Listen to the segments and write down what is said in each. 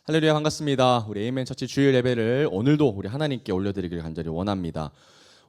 할렐루야, 반갑습니다. 우리 에이멘 처치 주일 예배를 오늘도 우리 하나님께 올려드리길 간절히 원합니다.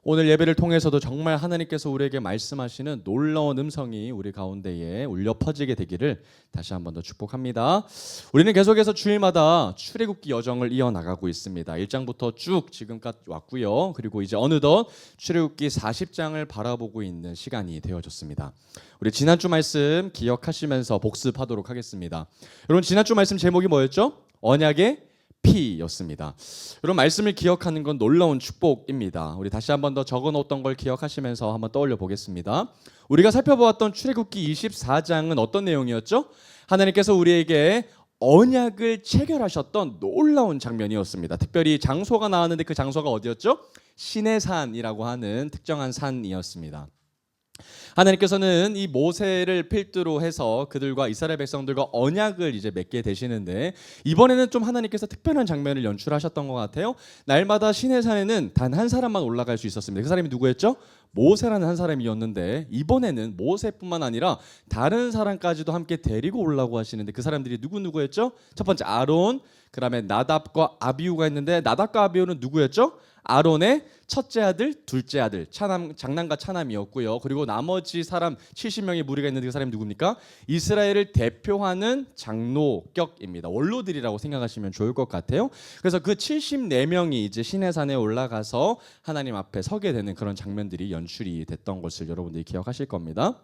오늘 예배를 통해서도 정말 하나님께서 우리에게 말씀하시는 놀라운 음성이 우리 가운데에 울려 퍼지게 되기를 다시 한 번 더 축복합니다. 우리는 계속해서 주일마다 출애굽기 여정을 이어나가고 있습니다. 1장부터 쭉 지금까지 왔고요. 그리고 이제 어느덧 출애굽기 40장을 바라보고 있는 시간이 되어졌습니다. 우리 지난주 말씀 기억하시면서 복습하도록 하겠습니다. 여러분, 지난주 말씀 제목이 뭐였죠? 언약의 피였습니다. 여러분, 말씀을 기억하는 건 놀라운 축복입니다. 우리 다시 한 번 더 적어놓았던 걸 기억하시면서 한번 떠올려 보겠습니다. 우리가 살펴보았던 출애굽기 24장은 어떤 내용이었죠? 하나님께서 우리에게 언약을 체결하셨던 놀라운 장면이었습니다. 특별히 장소가 나왔는데 그 장소가 어디였죠? 시내산이라고 하는 특정한 산이었습니다. 하나님께서는 이 모세를 필두로 해서 그들과 이스라엘 백성들과 언약을 이제 맺게 되시는데, 이번에는 좀 하나님께서 특별한 장면을 연출하셨던 것 같아요. 날마다 시내산에는 단 한 사람만 올라갈 수 있었습니다. 그 사람이 누구였죠? 모세라는 한 사람이었는데, 이번에는 모세뿐만 아니라 다른 사람까지도 함께 데리고 올라고 하시는데, 그 사람들이 누구였죠? 첫 번째 아론, 그 다음에 나답과 아비후가 있는데, 나답과 아비후는 누구였죠? 아론의 첫째 아들, 둘째 아들, 장남과 차남이었고요. 그리고 나머지 사람 70명의 무리가 있는데 그 사람이 누굽니까? 이스라엘을 대표하는 장로격입니다. 원로들이라고 생각하시면 좋을 것 같아요. 그래서 그 74명이 이제 시내산에 올라가서 하나님 앞에 서게 되는 그런 장면들이 연출이 됐던 것을 여러분들이 기억하실 겁니다.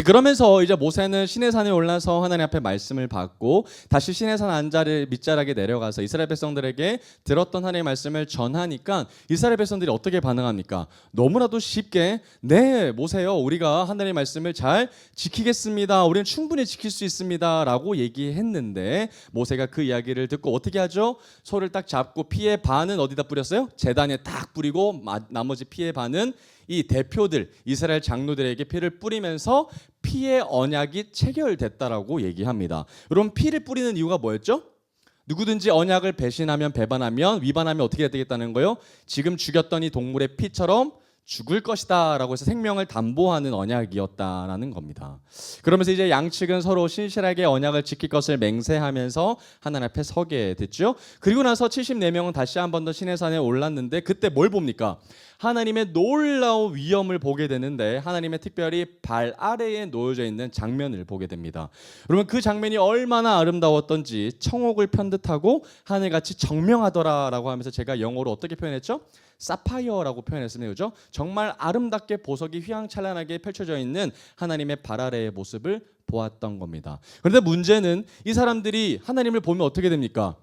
그러면서 이제 모세는 시내산에 올라서 하나님 앞에 말씀을 받고 다시 시내산 밑자락에 내려가서 이스라엘 백성들에게 들었던 하나님의 말씀을 전하니까 이스라엘 백성들이 어떻게 반응합니까? 너무나도 쉽게 네, 모세요, 우리가 하나님의 말씀을 잘 지키겠습니다. 우리는 충분히 지킬 수 있습니다 라고 얘기했는데, 모세가 그 이야기를 듣고 어떻게 하죠? 소를 딱 잡고 피의 반은 어디다 뿌렸어요? 제단에 딱 뿌리고 나머지 피의 반은 이 대표들 이스라엘 장로들에게 피를 뿌리면서 피의 언약이 체결됐다라고 얘기합니다. 여러분, 피를 뿌리는 이유가 뭐였죠? 누구든지 언약을 배신하면, 배반하면, 위반하면 어떻게 해야 되겠다는 거예요? 지금 죽였던 이 동물의 피처럼 죽을 것이다 라고 해서 생명을 담보하는 언약이었다라는 겁니다. 그러면서 이제 양측은 서로 신실하게 언약을 지킬 것을 맹세하면서 하나님 앞에 서게 됐죠. 그리고 나서 74명은 다시 한 번 더 시내산에 올랐는데, 그때 뭘 봅니까? 하나님의 놀라운 위엄을 보게 되는데, 하나님의 특별히 발 아래에 놓여져 있는 장면을 보게 됩니다. 여러분, 그 장면이 얼마나 아름다웠던지 청옥을 편듯하고 하늘같이 정명하더라라고 하면서 제가 영어로 어떻게 표현했죠? 사파이어라고 표현했습니다. 그죠? 정말 아름답게 보석이 휘황찬란하게 펼쳐져 있는 하나님의 발 아래의 모습을 보았던 겁니다. 그런데 문제는 이 사람들이 하나님을 보면 어떻게 됩니까?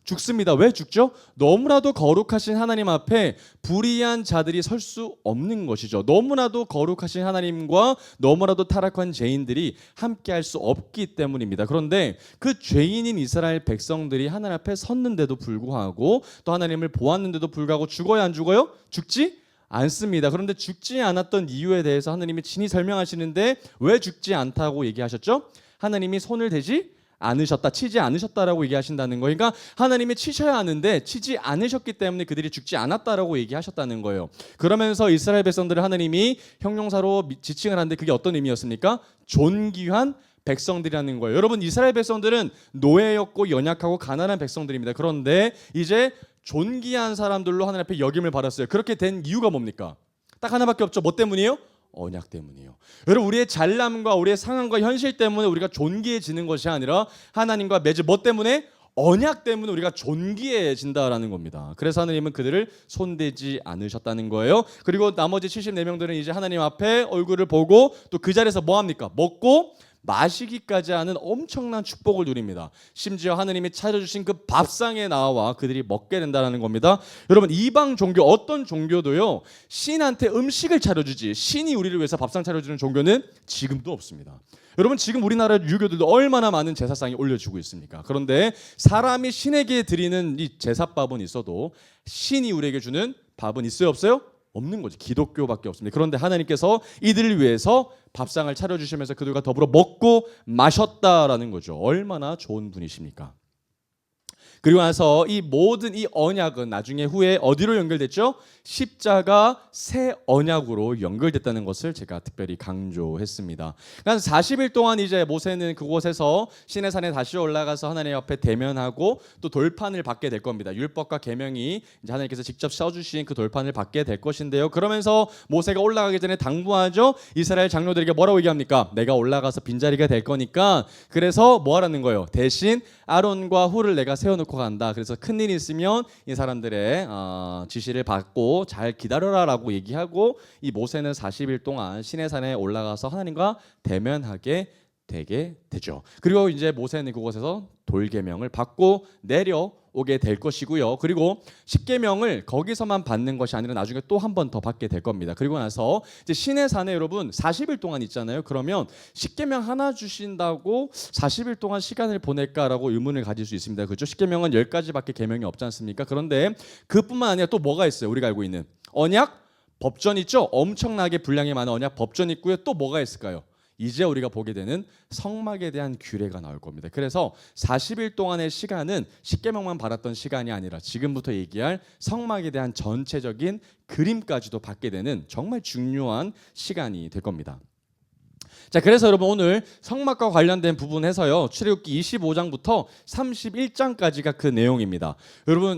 죽습니다. 왜 죽죠? 너무나도 거룩하신 하나님 앞에 불의한 자들이 설 수 없는 것이죠. 너무나도 거룩하신 하나님과 너무나도 타락한 죄인들이 함께할 수 없기 때문입니다. 그런데 그 죄인인 이스라엘 백성들이 하나님 앞에 섰는데도 불구하고, 또 하나님을 보았는데도 불구하고 죽어야 안 죽어요? 죽지 않습니다. 그런데 죽지 않았던 이유에 대해서 하나님이 친히 설명하시는데, 왜 죽지 않다고 얘기하셨죠? 하나님이 손을 대지 않으셨다, 치지 않으셨다라고 얘기하신다는 거예요. 그러니까 하나님이 치셔야 하는데 치지 않으셨기 때문에 그들이 죽지 않았다라고 얘기하셨다는 거예요. 그러면서 이스라엘 백성들을 하나님이 형용사로 지칭을 하는데, 그게 어떤 의미였습니까? 존귀한 백성들이라는 거예요. 여러분, 이스라엘 백성들은 노예였고 연약하고 가난한 백성들입니다. 그런데 이제 존귀한 사람들로 하나님 앞에 여김을 받았어요. 그렇게 된 이유가 뭡니까? 딱 하나밖에 없죠. 뭐 때문이에요? 언약 때문이에요. 여러분, 우리의 잘남과 우리의 상황과 현실 때문에 우리가 존귀해지는 것이 아니라 하나님과 맺은 뭐 때문에? 언약 때문에 우리가 존귀해진다라는 겁니다. 그래서 하나님은 그들을 손대지 않으셨다는 거예요. 그리고 나머지 74명들은 이제 하나님 앞에 얼굴을 보고 또 그 자리에서 뭐 합니까? 먹고 마시기까지 하는 엄청난 축복을 누립니다. 심지어 하나님이 차려주신 그 밥상에 나와 그들이 먹게 된다는 겁니다. 여러분, 이방 종교, 어떤 종교도요, 신한테 음식을 차려주지 신이 우리를 위해서 밥상 차려주는 종교는 지금도 없습니다. 여러분, 지금 우리나라 유교들도 얼마나 많은 제사상이 올려주고 있습니까? 그런데 사람이 신에게 드리는 이 제사밥은 있어도 신이 우리에게 주는 밥은 있어요, 없어요? 없는 거지. 기독교밖에 없습니다. 그런데 하나님께서 이들을 위해서 밥상을 차려주시면서 그들과 더불어 먹고 마셨다라는 거죠. 얼마나 좋은 분이십니까? 그리고 나서 이 모든 이 언약은 나중에 후에 어디로 연결됐죠? 십자가 새 언약으로 연결됐다는 것을 제가 특별히 강조했습니다. 그러니까 40일 동안 이제 모세는 그곳에서 시내산에 다시 올라가서 하나님 앞에 대면하고 또 돌판을 받게 될 겁니다. 율법과 계명이 이제 하나님께서 직접 써주신 그 돌판을 받게 될 것인데요. 그러면서 모세가 올라가기 전에 당부하죠. 이스라엘 장로들에게 뭐라고 얘기합니까? 내가 올라가서 빈자리가 될 거니까 그래서 뭐 하라는 거예요? 대신 아론과 훌을 내가 세워놓고 간다. 그래서 큰일이 있으면 이 사람들의 지시를 받고 잘 기다려라라고 얘기하고 이 모세는 40일 동안 시내산에 올라가서 하나님과 대면하게 되게 되죠. 그리고 이제 모세는 그곳에서 돌계명을 받고 내려오게 될 것이고요. 그리고 십계명을 거기서만 받는 것이 아니라 나중에 또 한 번 더 받게 될 겁니다. 그리고 나서 이제 시내산에 여러분 40일 동안 있잖아요. 그러면 십계명 하나 주신다고 40일 동안 시간을 보낼까라고 의문을 가질 수 있습니다. 그렇죠? 십계명은 10가지밖에 계명이 없지 않습니까? 그런데 그뿐만 아니라 또 뭐가 있어요? 우리가 알고 있는 언약, 법전 있죠? 엄청나게 분량이 많은 언약, 법전 있고요. 또 뭐가 있을까요? 이제 우리가 보게 되는 성막에 대한 규례가 나올 겁니다. 그래서 40일 동안의 시간은 십계명만 받았던 시간이 아니라 지금부터 얘기할 성막에 대한 전체적인 그림까지도 받게 되는 정말 중요한 시간이 될 겁니다. 자, 그래서 여러분 오늘 성막과 관련된 부분에서요. 출애굽기 25장부터 31장까지가 그 내용입니다. 여러분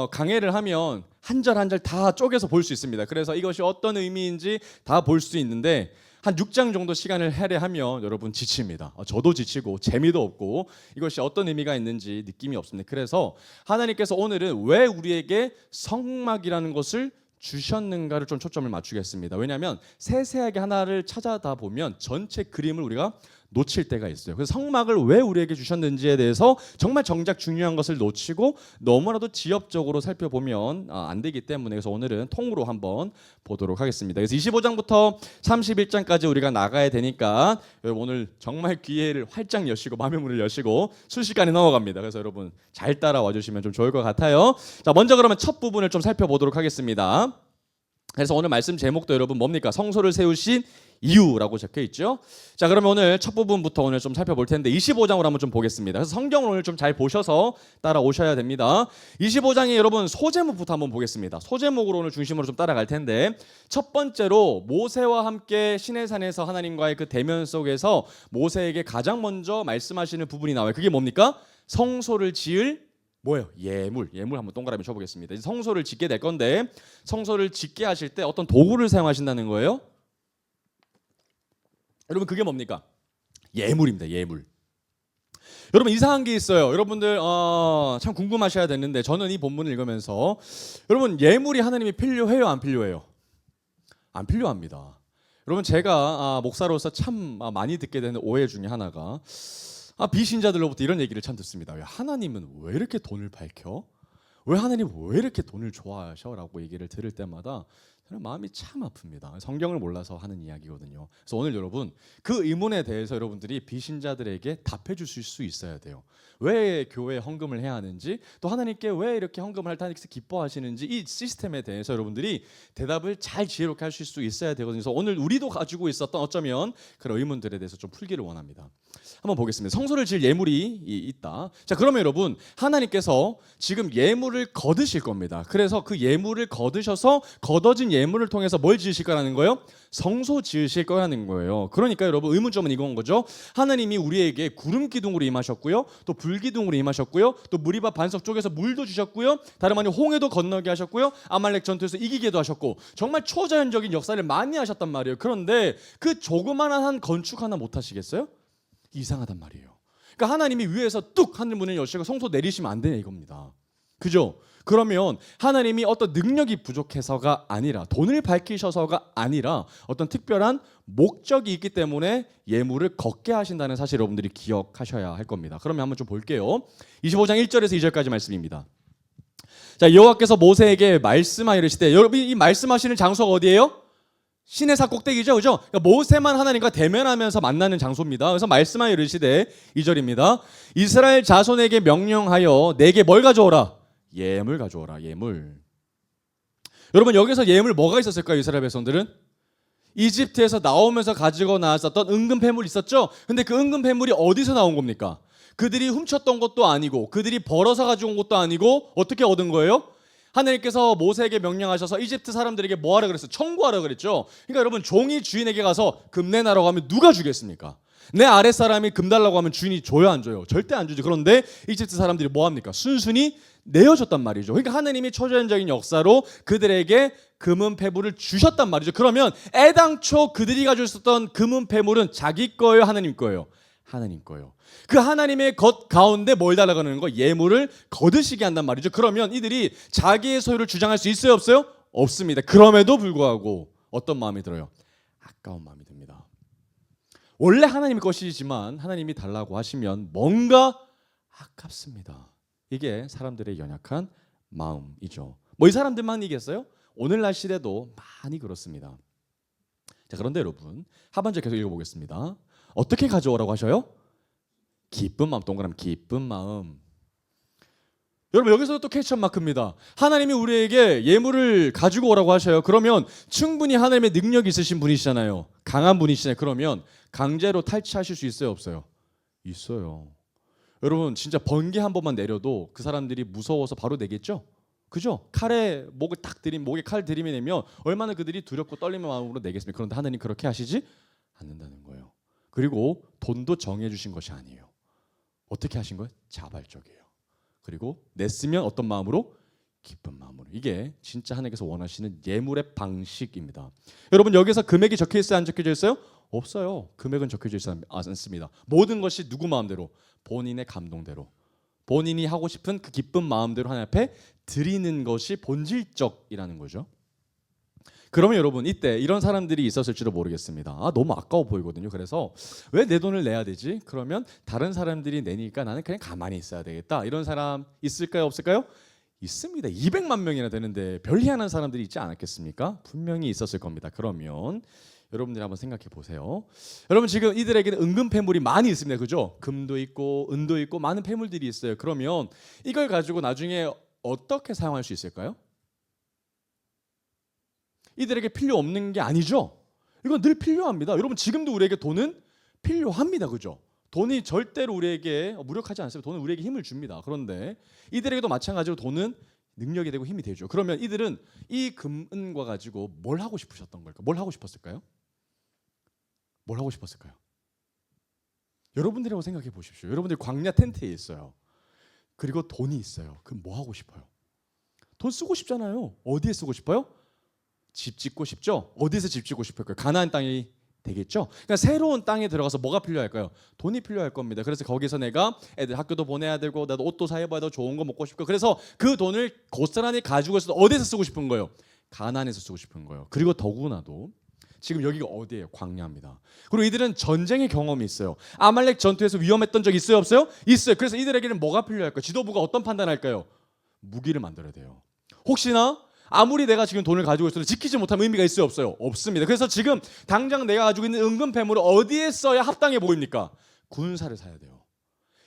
강해를 하면 한 절 한 절 다 쪼개서 볼 수 있습니다. 그래서 이것이 어떤 의미인지 다 볼 수 있는데 한 6장 정도 시간을 할애하면 여러분 지칩니다. 저도 지치고 재미도 없고 이것이 어떤 의미가 있는지 느낌이 없습니다. 그래서 하나님께서 오늘은 왜 우리에게 성막이라는 것을 주셨는가를 좀 초점을 맞추겠습니다. 왜냐하면 세세하게 하나를 찾아다 보면 전체 그림을 우리가 놓칠 때가 있어요. 그래서 성막을 왜 우리에게 주셨는지에 대해서 정말 정작 중요한 것을 놓치고 너무나도 지엽적으로 살펴보면 안 되기 때문에 그래서 오늘은 통으로 한번 보도록 하겠습니다. 그래서 25장부터 31장까지 우리가 나가야 되니까 여러분 오늘 정말 귀를 활짝 여시고 마음의 문을 여시고 순식간에 넘어갑니다. 그래서 여러분 잘 따라와 주시면 좀 좋을 것 같아요. 자, 먼저 그러면 첫 부분을 좀 살펴보도록 하겠습니다. 그래서 오늘 말씀 제목도 여러분 뭡니까? 성소를 세우신 이유라고 적혀 있죠. 자, 그러면 오늘 첫 부분부터 오늘 좀 살펴볼 텐데 25장으로 한번 좀 보겠습니다. 그래서 성경을 오늘 좀 잘 보셔서 따라오셔야 됩니다. 25장에 여러분 소제목부터 한번 보겠습니다. 소제목으로 오늘 중심으로 좀 따라갈 텐데 첫 번째로 모세와 함께 시내산에서 하나님과의 그 대면 속에서 모세에게 가장 먼저 말씀하시는 부분이 나와요. 그게 뭡니까? 성소를 지을 뭐예요? 예물 한번 동그라미 쳐보겠습니다. 이제 성소를 짓게 될 건데 성소를 짓게 하실 때 어떤 도구를 사용하신다는 거예요? 여러분 그게 뭡니까? 예물입니다. 예물. 여러분 이상한 게 있어요. 여러분들 참 궁금하셔야 되는데 저는 이 본문을 읽으면서 여러분 예물이 하나님이 필요해요? 안 필요해요? 안 필요합니다. 여러분 제가 목사로서 참 많이 듣게 되는 오해 중에 하나가 비신자들로부터 이런 얘기를 참 듣습니다. 왜 하나님은 왜 이렇게 돈을 밝혀? 왜 하나님 왜 이렇게 돈을 좋아하셔? 라고 얘기를 들을 때마다 저는 마음이 참 아픕니다. 성경을 몰라서 하는 이야기거든요. 그래서 오늘 여러분 그 의문에 대해서 여러분들이 비신자들에게 답해 주실 수 있어야 돼요. 왜 교회에 헌금을 해야 하는지 또 하나님께 왜 이렇게 헌금을 할 때 하나님께서 기뻐하시는지 이 시스템에 대해서 여러분들이 대답을 잘 지혜롭게 하실 수 있어야 되거든요. 그래서 오늘 우리도 가지고 있었던 어쩌면 그런 의문들에 대해서 좀 풀기를 원합니다. 한번 보겠습니다. 성소를 지을 예물이 있다. 자, 그러면 여러분 하나님께서 지금 예물을 거두실 겁니다. 그래서 그 예물을 거두셔서 걷어진 예물을 통해서 뭘 지으실 거라는 거예요? 성소 지으실 거라는 거예요. 그러니까 여러분 의문점은 이건 거죠. 하나님이 우리에게 구름 기둥으로 임하셨고요. 또 불기둥으로 임하셨고요. 또 무리밥 반석 쪽에서 물도 주셨고요. 다름 아닌 홍해도 건너게 하셨고요. 아말렉 전투에서 이기게도 하셨고 정말 초자연적인 역사를 많이 하셨단 말이에요. 그런데 그 조그만한 한 건축 하나 못 하시겠어요? 이상하단 말이에요. 그러니까 하나님이 위에서 뚝 하늘 문을 여시고 성소 내리시면 안 되냐 이겁니다. 그죠? 그러면 하나님이 어떤 능력이 부족해서가 아니라 돈을 밝히셔서가 아니라 어떤 특별한 목적이 있기 때문에 예물을 걷게 하신다는 사실 여러분들이 기억하셔야 할 겁니다. 그러면 한번 좀 볼게요. 25장 1절에서 2절까지 말씀입니다. 자, 여호와께서 모세에게 말씀하여 이르시되 여러분 이 말씀하시는 장소가 어디예요? 시내산 꼭대기죠, 그죠? 그러니까 모세만 하나님과 대면하면서 만나는 장소입니다. 그래서 말씀하여 이르시되 2절입니다. 이스라엘 자손에게 명령하여 내게 뭘 가져오라? 예물 가져오라. 예물. 여러분 여기서 예물 뭐가 있었을까요? 이스라엘 백성들은 이집트에서 나오면서 가지고 나왔었던 은금 패물 있었죠. 근데 그 은금 패물이 어디서 나온 겁니까? 그들이 훔쳤던 것도 아니고 그들이 벌어서 가지고 온 것도 아니고 어떻게 얻은 거예요? 하나님께서 모세에게 명령하셔서 이집트 사람들에게 뭐 하라 그랬어요? 청구하라 그랬죠. 그러니까 여러분, 종이 주인에게 가서 금 내놔라고 하면 누가 주겠습니까? 내 아랫사람이 금 달라고 하면 주인이 줘요, 안 줘요? 절대 안 주죠. 그런데 이집트 사람들이 뭐 합니까? 순순히 내어줬단 말이죠. 그러니까 하나님이 초자연적인 역사로 그들에게 금은 패물을 주셨단 말이죠. 그러면 애당초 그들이 가지고 있었던 금은 패물은 자기 거예요, 하나님 거예요? 하나님 거예요. 그 하나님의 것 가운데 뭘 달라고 하는 거? 예물을 거두시게 한단 말이죠. 그러면 이들이 자기의 소유를 주장할 수 있어요, 없어요? 없습니다. 그럼에도 불구하고 어떤 마음이 들어요? 아까운 마음이 듭니다. 원래 하나님의 것이지만 하나님이 달라고 하시면 뭔가 아깝습니다. 이게 사람들의 연약한 마음이죠. 뭐 이 사람들만 이겠어요? 오늘날 시대도 많이 그렇습니다. 자, 그런데 여러분, 하반절 계속 읽어보겠습니다. 어떻게 가져오라고 하셔요? 기쁜 마음, 동그라미 기쁜 마음. 여러분, 여기서 또 퀘스천 마크입니다. 하나님이 우리에게 예물을 가지고 오라고 하셔요. 그러면 충분히 하나님의 능력이 있으신 분이시잖아요. 강한 분이시잖아요. 그러면 강제로 탈취하실 수 있어요, 없어요? 있어요. 여러분, 진짜 번개 한 번만 내려도 그 사람들이 무서워서 바로 내겠죠? 그죠? 칼에 목을 딱 목에 칼 들이매내면 얼마나 그들이 두렵고 떨리는 마음으로 내겠습니까? 그런데 하나님 그렇게 하시지 않는다는 거예요. 그리고 돈도 정해주신 것이 아니에요. 어떻게 하신 거예요? 자발적이에요. 그리고 냈으면 어떤 마음으로? 기쁜 마음으로. 이게 진짜 하나님께서 원하시는 예물의 방식입니다. 여러분, 여기서 금액이 적혀 있어요, 안 적혀져 있어요? 없어요. 금액은 적혀져 있지 않습니다. 모든 것이 누구 마음대로? 본인의 감동대로, 본인이 하고 싶은 그 기쁜 마음대로 하나님 앞에 드리는 것이 본질적이라는 거죠. 그러면 여러분, 이때 이런 사람들이 있었을지도 모르겠습니다. 너무 아까워 보이거든요. 그래서 왜 내 돈을 내야 되지? 그러면 다른 사람들이 내니까 나는 그냥 가만히 있어야 되겠다. 이런 사람 있을까요, 없을까요? 있습니다. 200만 명이나 되는데 별희한한 사람들이 있지 않았겠습니까? 분명히 있었을 겁니다. 그러면 여러분들이 한번 생각해 보세요. 여러분, 지금 이들에게는 은근 패물이 많이 있습니다. 그죠? 금도 있고 은도 있고 많은 패물들이 있어요. 그러면 이걸 가지고 나중에 어떻게 사용할 수 있을까요? 이들에게 필요 없는 게 아니죠. 이건 늘 필요합니다. 여러분, 지금도 우리에게 돈은 필요합니다. 그죠? 돈이 절대로 우리에게 무력하지 않습니다. 돈은 우리에게 힘을 줍니다. 그런데 이들에게도 마찬가지로 돈은 능력이 되고 힘이 되죠. 그러면 이들은 이 금은과 가지고 뭘 하고 싶으셨던 걸까? 뭘 하고 싶었을까요? 뭘 하고 싶었을까요? 여러분들이라고 생각해 보십시오. 여러분들 광야 텐트에 있어요. 그리고 돈이 있어요. 그럼 뭐 하고 싶어요? 돈 쓰고 싶잖아요. 어디에 쓰고 싶어요? 집 짓고 싶죠? 어디서 집 짓고 싶을까요? 가나안 땅이 되겠죠? 그러니까 새로운 땅에 들어가서 뭐가 필요할까요? 돈이 필요할 겁니다. 그래서 거기서 내가 애들 학교도 보내야 되고 나도 옷도 사입어야 되고 좋은 거 먹고 싶고, 그래서 그 돈을 고스란히 가지고 있어서 어디서 쓰고 싶은 거예요? 가나안에서 쓰고 싶은 거예요. 그리고 더구나도 지금 여기가 어디예요? 광야입니다. 그리고 이들은 전쟁의 경험이 있어요. 아말렉 전투에서 위험했던 적 있어요, 없어요? 있어요. 그래서 이들에게는 뭐가 필요할까요? 지도부가 어떤 판단할까요? 무기를 만들어야 돼요. 혹시나 아무리 내가 지금 돈을 가지고 있어도 지키지 못하면 의미가 있어요, 없어요? 없습니다. 그래서 지금 당장 내가 가지고 있는 은근 패물을 어디에 써야 합당해 보입니까? 군사를 사야 돼요.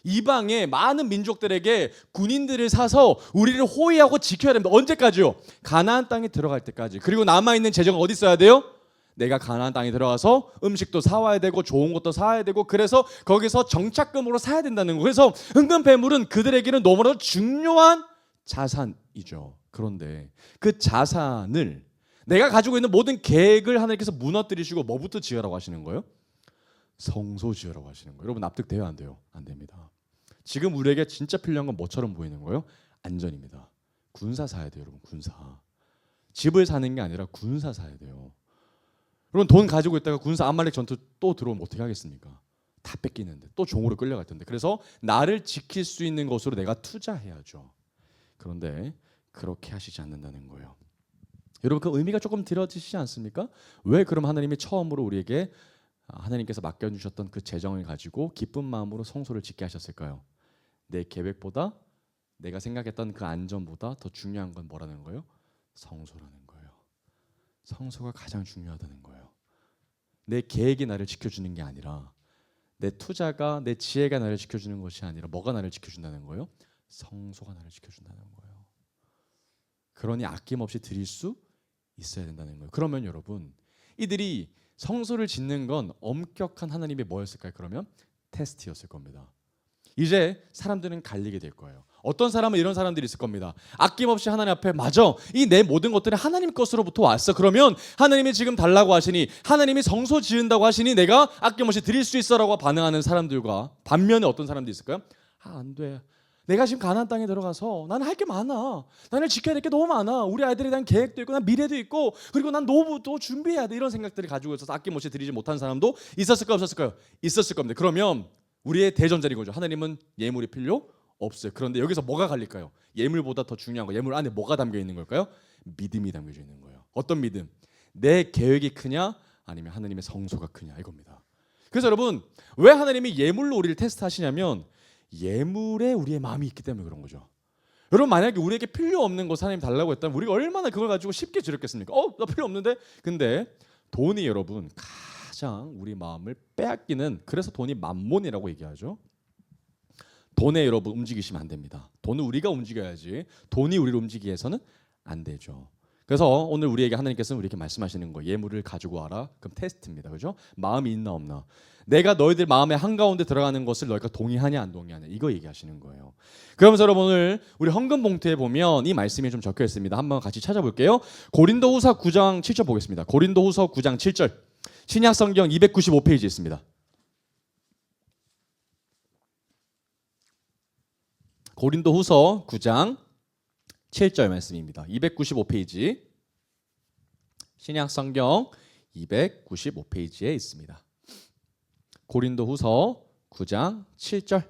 이방의 많은 민족들에게 군인들을 사서 우리를 호위하고 지켜야 됩니다. 언제까지요? 가나안 땅에 들어갈 때까지. 그리고 남아있는 재정은 어디 써야 돼요? 내가 가나안 땅에 들어가서 음식도 사와야 되고 좋은 것도 사야 되고, 그래서 거기서 정착금으로 사야 된다는 거. 그래서 은근 패물은 그들에게는 너무나도 중요한 자산이죠. 그런데 그 자산을, 내가 가지고 있는 모든 계획을 하나님께서 무너뜨리시고 뭐부터 지으라고 하시는 거예요? 성소 지으라고 하시는 거예요. 여러분, 납득돼요, 안 돼요? 안 됩니다. 지금 우리에게 진짜 필요한 건 뭐처럼 보이는 거예요? 안전입니다. 군사 사야 돼요, 여러분. 군사. 집을 사는 게 아니라 군사 사야 돼요. 여러분, 돈 가지고 있다가 군사 아말렉 전투 또 들어오면 어떻게 하겠습니까? 다 뺏기는데, 또 종으로 끌려갈 텐데. 그래서 나를 지킬 수 있는 것으로 내가 투자해야죠. 그런데 그렇게 하시지 않는다는 거예요. 여러분, 그 의미가 조금 들어지시지 않습니까? 왜 그럼 하나님이 처음으로 우리에게 하나님께서 맡겨주셨던 그 재정을 가지고 기쁜 마음으로 성소를 짓게 하셨을까요? 내 계획보다, 내가 생각했던 그 안전보다 더 중요한 건 뭐라는 거예요? 성소라는 거예요. 성소가 가장 중요하다는 거예요. 내 계획이 나를 지켜주는 게 아니라, 내 투자가, 내 지혜가 나를 지켜주는 것이 아니라 뭐가 나를 지켜준다는 거예요? 성소가 나를 지켜준다는 거예요. 그러니 아낌없이 드릴 수 있어야 된다는 거예요. 그러면 여러분, 이들이 성소를 짓는 건 엄격한 하나님의 뭐였을까요? 그러면 테스트였을 겁니다. 이제 사람들은 갈리게 될 거예요. 어떤 사람은 이런 사람들이 있을 겁니다. 아낌없이 하나님 앞에 맞아. 이 내 모든 것들은 하나님 것으로부터 왔어. 그러면 하나님이 지금 달라고 하시니 하나님이 성소 지은다고 하시니 내가 아낌없이 드릴 수 있어라고 반응하는 사람들과 반면에 어떤 사람들이 있을까요? 안 돼. 내가 지금 가나안 땅에 들어가서 나는 할 게 많아. 나는 지켜야 될 게 너무 많아. 우리 아이들에 대한 계획도 있고 난 미래도 있고 그리고 난 노후도 준비해야 돼. 이런 생각들을 가지고 있어서 아낌없이 드리지 못한 사람도 있었을까요? 없었을까요? 있었을 겁니다. 그러면 우리의 대전제인 거죠. 하나님은 예물이 필요 없어요. 그런데 여기서 뭐가 갈릴까요? 예물보다 더 중요한 거. 예물 안에 뭐가 담겨 있는 걸까요? 믿음이 담겨져 있는 거예요. 어떤 믿음? 내 계획이 크냐 아니면 하나님의 성소가 크냐 이겁니다. 그래서 여러분 왜 하나님이 예물로 우리를 테스트하시냐면 예물에 우리의 마음이 있기 때문에 그런 거죠. 여러분 만약에 우리에게 필요 없는 것 하나님 달라고 했다면 우리가 얼마나 그걸 가지고 쉽게 드렸겠습니까? 나 필요 없는데? 근데 돈이 여러분 가장 우리 마음을 빼앗기는 그래서 돈이 만몬이라고 얘기하죠. 돈에 여러분 움직이시면 안 됩니다. 돈은 우리가 움직여야지 돈이 우리를 움직이게 해서는 안 되죠. 그래서 오늘 우리에게 하나님께서는 우리에게 말씀하시는 거예요. 예물을 가지고 와라. 그럼 테스트입니다. 그죠? 마음이 있나 없나. 내가 너희들 마음의 한가운데 들어가는 것을 너희가 동의하냐 안 동의하냐 이거 얘기하시는 거예요. 그러면서 여러분 오늘 우리 헌금 봉투에 보면 이 말씀이 좀 적혀 있습니다. 한번 같이 찾아볼게요. 고린도후서 9장 7절 보겠습니다. 고린도후서 9장 7절 신약 성경 295페이지 있습니다. 고린도후서 9장 7절 말씀입니다. 295페이지 신약 성경 295페이지에 있습니다. 고린도후서 9장 7절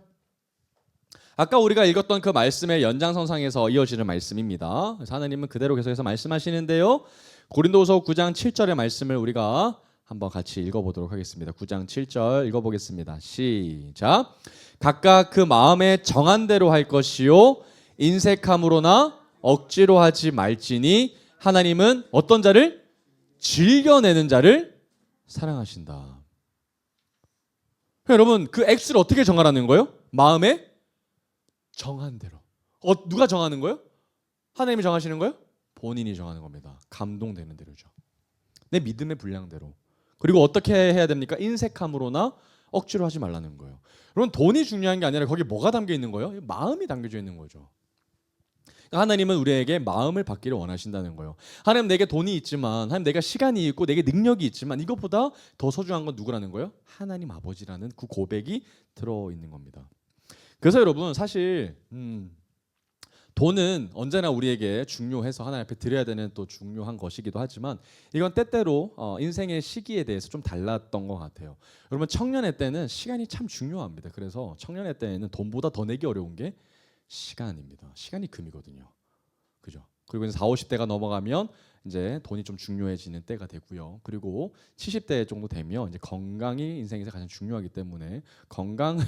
아까 우리가 읽었던 그 말씀의 연장선상에서 이어지는 말씀입니다. 그래서 하나님은 그대로 계속해서 말씀하시는데요. 고린도후서 9장 7절의 말씀을 우리가 한번 같이 읽어보도록 하겠습니다. 9장 7절 읽어보겠습니다. 시작. 각각 그 마음에 정한 대로 할 것이요 인색함으로나 억지로 하지 말지니 하나님은 어떤 자를? 즐겨내는 자를 사랑하신다. 여러분 그 액수를 어떻게 정하라는 거예요? 마음에 정한 대로. 누가 정하는 거예요? 하나님이 정하시는 거예요? 본인이 정하는 겁니다. 감동되는 대로죠. 내 믿음의 분량대로. 그리고 어떻게 해야 됩니까? 인색함으로나 억지로 하지 말라는 거예요. 여러분 돈이 중요한 게 아니라 거기 뭐가 담겨 있는 거예요? 마음이 담겨져 있는 거죠. 하나님은 우리에게 마음을 받기를 원하신다는 거예요. 하나님 내게 돈이 있지만 하나님 내가 시간이 있고 내게 능력이 있지만 이것보다 더 소중한 건 누구라는 거예요? 하나님 아버지라는 그 고백이 들어있는 겁니다. 그래서 여러분 사실 돈은 언제나 우리에게 중요해서 하나님 앞에 드려야 되는 또 중요한 것이기도 하지만 이건 때때로 인생의 시기에 대해서 좀 달랐던 것 같아요. 여러분 청년의 때는 시간이 참 중요합니다. 그래서 청년의 때에는 돈보다 더 내기 어려운 게 시간입니다. 시간이 금이거든요. 그죠? 그리고 이제 40, 50대가 넘어가면 이제 돈이 좀 중요해지는 때가 되고요. 그리고 70대 정도 되면 이제 건강이 인생에서 가장 중요하기 때문에 건강을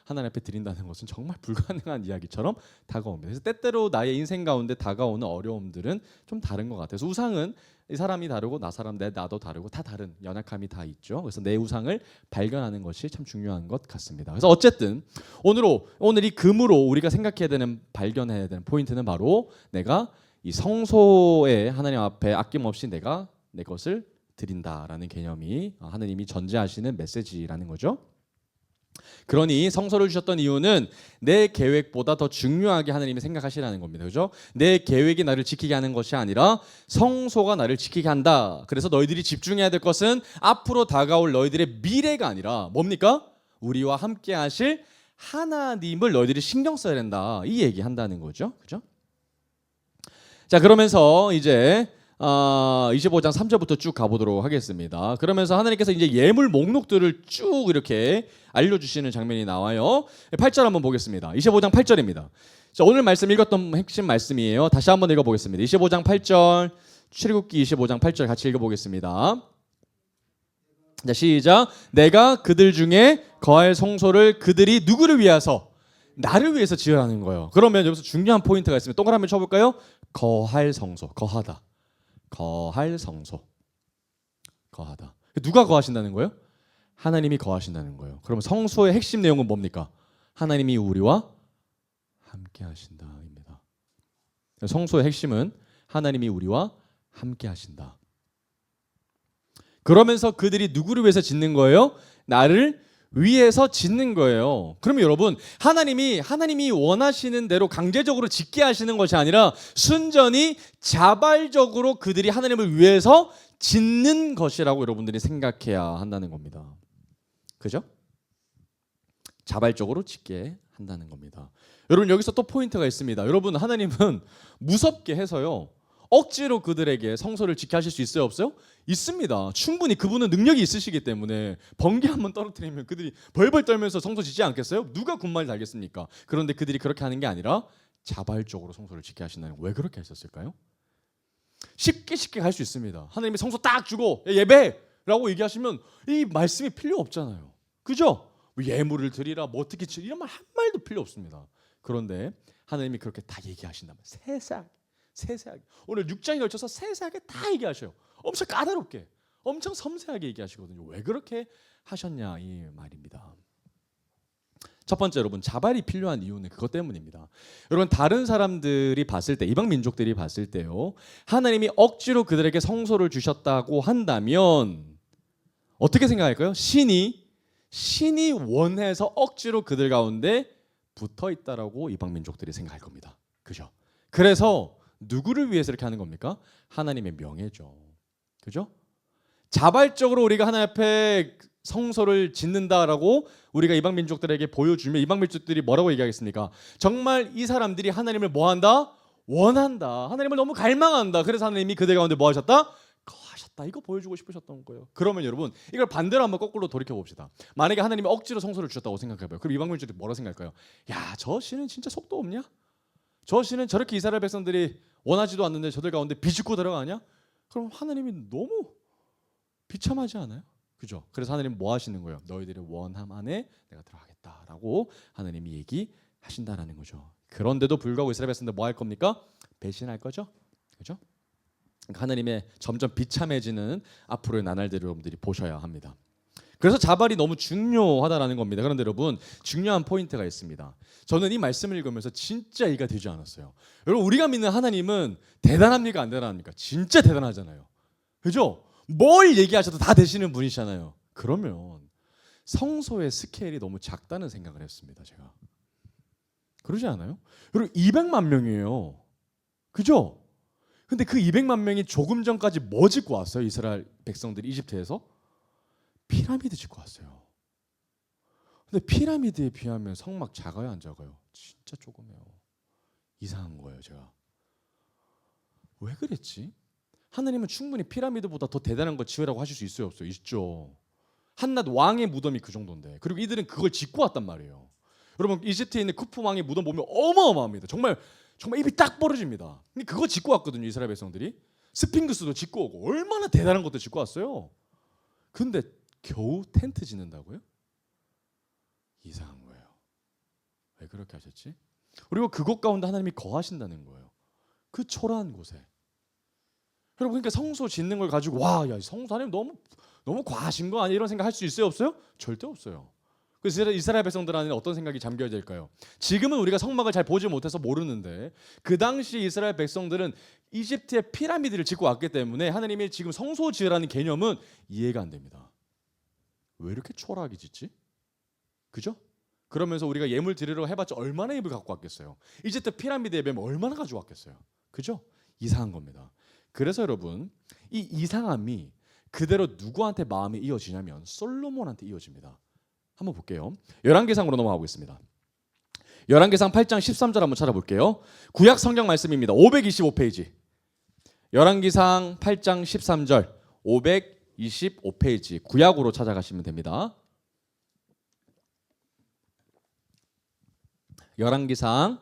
하나님 앞에 드린다는 것은 정말 불가능한 이야기처럼 다가옵니다. 그래서 때때로 나의 인생 가운데 다가오는 어려움들은 좀 다른 것 같아요. 그래서 우상은 이 사람이 다르고 나도 다르고 다 다른 연약함이 다 있죠. 그래서 내 우상을 발견하는 것이 참 중요한 것 같습니다. 그래서 어쨌든 오늘 이 금으로 우리가 생각해야 되는 발견해야 되는 포인트는 바로 내가 이 성소에 하나님 앞에 아낌없이 내가 내 것을 드린다라는 개념이 하나님이 전제하시는 메시지라는 거죠. 그러니 성소를 주셨던 이유는 내 계획보다 더 중요하게 하나님이 생각하시라는 겁니다. 그죠? 내 계획이 나를 지키게 하는 것이 아니라 성소가 나를 지키게 한다. 그래서 너희들이 집중해야 될 것은 앞으로 다가올 너희들의 미래가 아니라 뭡니까? 우리와 함께 하실 하나님을 너희들이 신경 써야 된다. 이 얘기한다는 거죠. 그죠? 자, 그러면서 이제 25장 3절부터 쭉 가보도록 하겠습니다. 그러면서 하나님께서 이제 예물 목록들을 쭉 이렇게 알려주시는 장면이 나와요. 8절 한번 보겠습니다. 25장 8절입니다. 자, 오늘 말씀 읽었던 핵심 말씀이에요. 다시 한번 읽어보겠습니다. 25장 8절, 출애굽기 25장 8절 같이 읽어보겠습니다. 자, 시작. 내가 그들 중에 거할 성소를 그들이 누구를 위해서? 나를 위해서 지으라는 거예요. 그러면 여기서 중요한 포인트가 있으면 동그라미 쳐볼까요? 거할 성소, 거하다. 거할 성소, 거하다. 누가 거하신다는 거예요? 하나님이 거하신다는 거예요. 그럼 성소의 핵심 내용은 뭡니까? 하나님이 우리와 함께 하신다입니다. 성소의 핵심은 하나님이 우리와 함께 하신다. 그러면서 그들이 누구를 위해서 짓는 거예요? 나를 위에서 짓는 거예요. 그러면 여러분, 하나님이 원하시는 대로 강제적으로 짓게 하시는 것이 아니라 순전히 자발적으로 그들이 하나님을 위해서 짓는 것이라고 여러분들이 생각해야 한다는 겁니다. 그죠? 자발적으로 짓게 한다는 겁니다. 여러분, 여기서 또 포인트가 있습니다. 여러분, 하나님은 무섭게 해서요, 억지로 그들에게 성소를 짓게 하실 수 있어요, 없어요? 있습니다. 충분히 그분은 능력이 있으시기 때문에 번개 한번 떨어뜨리면 그들이 벌벌 떨면서 성소 짓지 않겠어요? 누가 군말을 달겠습니까? 그런데 그들이 그렇게 하는 게 아니라 자발적으로 성소를 짓게 하신다는 거예요. 왜 그렇게 하셨을까요? 쉽게 갈 수 있습니다. 하나님이 성소 딱 주고 예배라고 얘기하시면 이 말씀이 필요 없잖아요. 그죠? 뭐 예물을 드리라, 뭐 어떻게 치라, 이런 말 한 말도 필요 없습니다. 그런데 하나님이 그렇게 다 얘기하신다면 세세하게 오늘 6장에 걸쳐서 세세하게 다 얘기하셔요. 엄청 까다롭게, 엄청 섬세하게 얘기하시거든요. 왜 그렇게 하셨냐 이 말입니다. 첫 번째, 여러분, 자발이 필요한 이유는 그것 때문입니다. 여러분, 다른 사람들이 봤을 때, 이방 민족들이 봤을 때요, 하나님이 억지로 그들에게 성소를 주셨다고 한다면 어떻게 생각할까요? 신이 원해서 억지로 그들 가운데 붙어 있다라고 이방 민족들이 생각할 겁니다. 그죠? 그래서 누구를 위해서 이렇게 하는 겁니까? 하나님의 명예죠. 그죠? 자발적으로 우리가 하나님 앞에 성소를 짓는다라고 우리가 이방 민족들에게 보여주면 이방 민족들이 뭐라고 얘기하겠습니까? 정말 이 사람들이 하나님을 뭐한다? 원한다. 하나님을 너무 갈망한다. 그래서 하나님이 그들 가운데 뭐 하셨다? 거하셨다. 이거 보여주고 싶으셨던 거예요. 그러면 여러분, 이걸 반대로 한번 거꾸로 돌이켜 봅시다. 만약에 하나님이 억지로 성소를 주셨다고 생각해봐요. 그럼 이방 민족들이 뭐라고 생각할까요? 야, 저 신은 진짜 속도 없냐? 저 신은 저렇게 이스라엘 백성들이 원하지도 않는데 저들 가운데 비집고 들어가냐? 그럼 하나님이 너무 비참하지 않아요? 그죠? 그래서 하나님 뭐 하시는 거예요? 너희들의 원함 안에 내가 들어가겠다라고 하나님이 얘기하신다라는 거죠. 그런데도 불구하고 이스라엘 백성들 뭐 할 겁니까? 배신할 거죠? 그죠? 그러니까 하나님의 점점 비참해지는 앞으로의 나날들을 여러분들이 보셔야 합니다. 그래서 자발이 너무 중요하다라는 겁니다. 그런데 여러분, 중요한 포인트가 있습니다. 저는 이 말씀을 읽으면서 진짜 이해가 되지 않았어요. 여러분, 우리가 믿는 하나님은 대단합니까? 안 대단합니까? 진짜 대단하잖아요. 그죠? 뭘 얘기하셔도 다 되시는 분이잖아요. 그러면 성소의 스케일이 너무 작다는 생각을 했습니다. 제가. 그러지 않아요? 여러분, 200만 명이에요. 그죠? 근데 그 200만 명이 조금 전까지 뭐 짓고 왔어요? 이스라엘 백성들이 이집트에서? 피라미드 짓고 왔어요. 근데 피라미드에 비하면 성막 작아요, 안 작아요? 진짜 조그매요. 이상한 거예요, 제가. 왜 그랬지? 하나님은 충분히 피라미드보다 더 대단한 거 지으라고 하실 수 있어요, 없어요? 있죠. 한낱 왕의 무덤이 그 정도인데, 그리고 이들은 그걸 짓고 왔단 말이에요. 여러분, 이집트에 있는 쿠프 왕의 무덤 보면 어마어마합니다. 정말 입이 딱 벌어집니다. 근데 그거 짓고 왔거든요, 이스라엘 백성들이. 스핑크스도 짓고 오고 얼마나 대단한 것도 짓고 왔어요. 근데 겨우 텐트 짓는다고요? 이상한 거예요. 왜 그렇게 하셨지? 그리고 그곳 가운데 하나님이 거하신다는 거예요. 그 초라한 곳에. 여러분, 그러니까 성소 짓는 걸 가지고 와, 야, 성소 하나님 너무 과하신 거 아니야? 이런 생각 할 수 있어요, 없어요? 절대 없어요. 그래서 이스라엘 백성들 안에 어떤 생각이 잠겨야 될까요? 지금은 우리가 성막을 잘 보지 못해서 모르는데 그 당시 이스라엘 백성들은 이집트의 피라미드를 짓고 왔기 때문에 하나님이 지금 성소 지으라는 개념은 이해가 안 됩니다. 왜 이렇게 초라하게 짓지? 그죠? 그러면서 우리가 예물 드리러 해봤자 얼마나 예물 갖고 왔겠어요? 이집트 피라미드 예배면 얼마나 가져왔겠어요? 그죠? 이상한 겁니다. 그래서 여러분, 이 이상함이 그대로 누구한테 마음이 이어지냐면 솔로몬한테 이어집니다. 한번 볼게요. 열왕기상으로 넘어가고 있습니다. 열왕기상 8장 13절 한번 찾아볼게요. 구약 성경 말씀입니다. 525페이지. 열왕기상 8장 13절 525페이지 구약으로 찾아가시면 됩니다. 열왕기상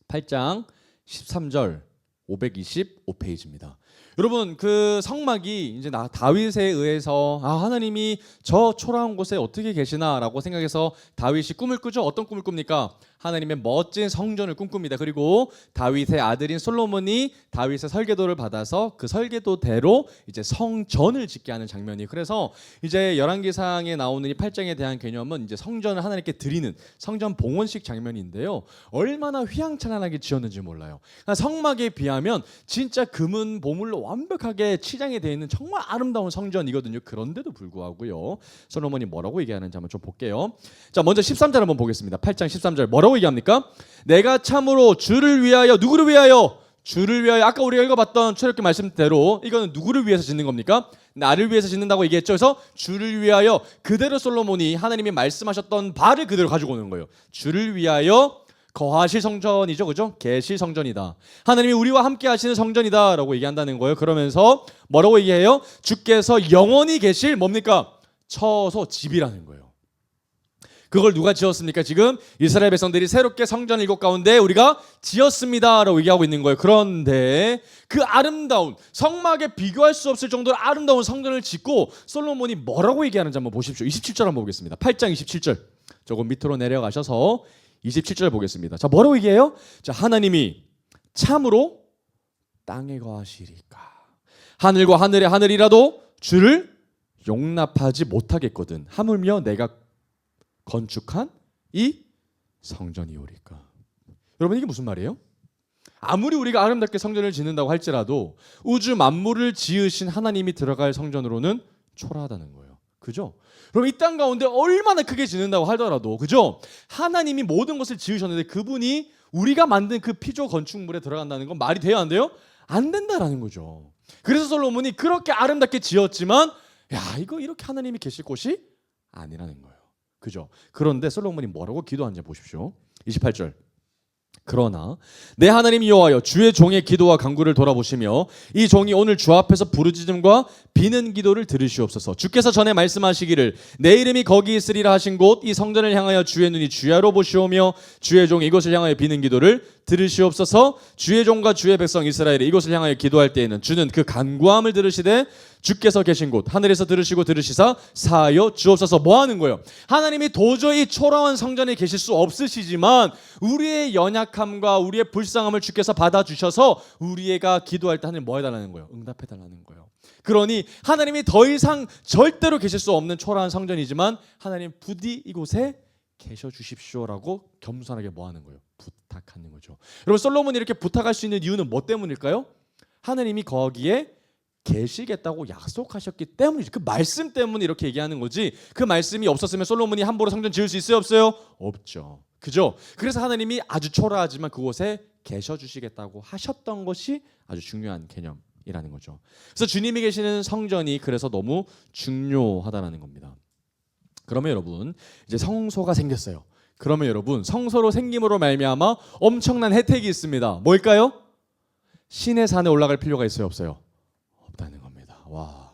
8장 13절 525페이지입니다. 여러분, 그 성막이 이제 다윗에 의해서 하나님이 저 초라한 곳에 어떻게 계시나라고 생각해서 다윗이 꿈을 꾸죠. 어떤 꿈을 꿉니까? 하나님의 멋진 성전을 꿈꿉니다. 그리고 다윗의 아들인 솔로몬이 다윗의 설계도를 받아서 그 설계도대로 이제 성전을 짓게 하는 장면이, 그래서 이제 열왕기상에 나오는 이 8장에 대한 개념은 이제 성전을 하나님께 드리는 성전 봉헌식 장면인데요. 얼마나 휘황찬란하게 지었는지 몰라요. 그러니까 성막에 비하면 뭐냐면 진짜 금은 보물로 완벽하게 치장이 되어 있는 정말 아름다운 성전이거든요. 그런데도 불구하고요, 솔로몬이 뭐라고 얘기하는지 한번 좀 볼게요. 자, 먼저 13절 한번 보겠습니다. 8장 13절 뭐라고 얘기합니까? 내가 참으로 주를 위하여, 누구를 위하여? 주를 위하여. 아까 우리가 읽어봤던 출애굽기 말씀대로 이거는 누구를 위해서 짓는 겁니까? 나를 위해서 짓는다고 얘기했죠. 그래서 주를 위하여, 그대로 솔로몬이 하나님이 말씀하셨던 바를 그대로 가지고 오는 거예요. 주를 위하여 거하실 성전이죠, 그죠? 계실 성전이다. 하나님이 우리와 함께 하시는 성전이다라고 얘기한다는 거예요. 그러면서 뭐라고 얘기해요? 주께서 영원히 계실 뭡니까? 처소, 집이라는 거예요. 그걸 누가 지었습니까? 지금 이스라엘 백성들이 새롭게 성전 7 가운데 우리가 지었습니다라고 얘기하고 있는 거예요. 그런데 그 아름다운, 성막에 비교할 수 없을 정도로 아름다운 성전을 짓고 솔로몬이 뭐라고 얘기하는지 한번 보십시오. 27절 한번 보겠습니다. 8장 27절. 조금 밑으로 내려가셔서 27절 보겠습니다. 자, 뭐라고 얘기해요? 자, 하나님이 참으로 땅에 거하시리까. 하늘과 하늘의 하늘이라도 주를 용납하지 못하겠거든. 하물며 내가 건축한 이 성전이오리까. 여러분, 이게 무슨 말이에요? 아무리 우리가 아름답게 성전을 짓는다고 할지라도 우주 만물을 지으신 하나님이 들어갈 성전으로는 초라하다는 거예요. 그죠? 그럼 이 땅 가운데 얼마나 크게 짓는다고 하더라도, 그죠? 하나님이 모든 것을 지으셨는데 그분이 우리가 만든 그 피조 건축물에 들어간다는 건 말이 돼요, 안 돼요? 안 된다라는 거죠. 그래서 솔로몬이 그렇게 아름답게 지었지만, 야, 이거 이렇게 하나님이 계실 곳이 아니라는 거예요. 그죠? 그런데 솔로몬이 뭐라고 기도하는지 보십시오. 28절. 그러나 내 하나님 여호와여, 주의 종의 기도와 간구를 돌아보시며 이 종이 오늘 주 앞에서 부르짖음과 비는 기도를 들으시옵소서. 주께서 전에 말씀하시기를 내 이름이 거기 있으리라 하신 곳 이 성전을 향하여 주의 눈이 주야로 보시오며 주의 종이 이곳을 향하여 비는 기도를 들으시옵소서. 주의 종과 주의 백성 이스라엘이 이곳을 향하여 기도할 때에는 주는 그 간구함을 들으시되 주께서 계신 곳 하늘에서 들으시고 들으시사 사하여 주옵소서. 뭐 하는 거예요? 하나님이 도저히 초라한 성전에 계실 수 없으시지만 우리의 연약함과 우리의 불쌍함을 주께서 받아주셔서 우리가 기도할 때 하나님 뭐 해달라는 거예요? 응답해달라는 거예요. 그러니 하나님이 더 이상 절대로 계실 수 없는 초라한 성전이지만 하나님 부디 이곳에 계셔 주십시오라고 겸손하게 뭐 하는 거예요? 부탁하는 거죠. 여러분, 솔로몬이 이렇게 부탁할 수 있는 이유는 뭐 때문일까요? 하나님이 거기에 계시겠다고 약속하셨기 때문이죠. 그 말씀 때문에 이렇게 얘기하는 거지, 그 말씀이 없었으면 솔로몬이 함부로 성전 지을 수 있어요, 없어요? 없죠. 그죠? 그래서 하나님이 아주 초라하지만 그곳에 계셔 주시겠다고 하셨던 것이 아주 중요한 개념이라는 거죠. 그래서 주님이 계시는 성전이 그래서 너무 중요하다는 겁니다. 그러면 여러분, 이제 성소가 생겼어요. 그러면 여러분, 성소로 생김으로 말미암아 엄청난 혜택이 있습니다. 뭘까요? 신의 산에 올라갈 필요가 있어요, 없어요? 없다는 겁니다. 와,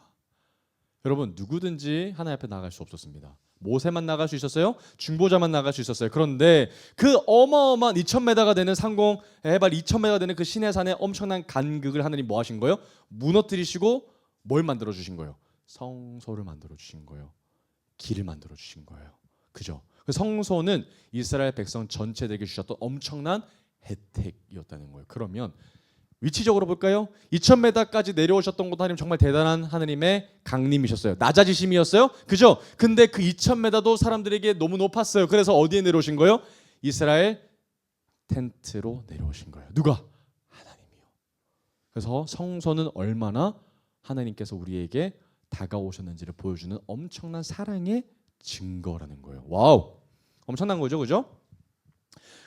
여러분, 누구든지 하나님 앞에 나갈 수 없었습니다. 모세만 나갈 수 있었어요. 중보자만 나갈 수 있었어요. 그런데 그 어마어마한 2000m가 되는 상공, 해발 2000m가 되는 그 신의 산에 엄청난 간극을 하나님 뭐 하신 거예요? 무너뜨리시고 뭘 만들어 주신 거예요? 성소를 만들어 주신 거예요. 길을 만들어 주신 거예요. 그죠? 그 성소는 이스라엘 백성 전체에게 주셨던 엄청난 혜택이었다는 거예요. 그러면 위치적으로 볼까요? 2000m까지 내려오셨던 것도 하나님 정말 대단한 하나님의 강림이셨어요. 낮아지심이었어요. 그죠? 근데 그 2000m도 사람들에게 너무 높았어요. 그래서 어디에 내려오신 거예요? 이스라엘 텐트로 내려오신 거예요. 누가? 하나님이요. 그래서 성소는 얼마나 하나님께서 우리에게 다가오셨는지를 보여주는 엄청난 사랑의 증거라는 거예요. 와우, 엄청난 거죠, 그죠?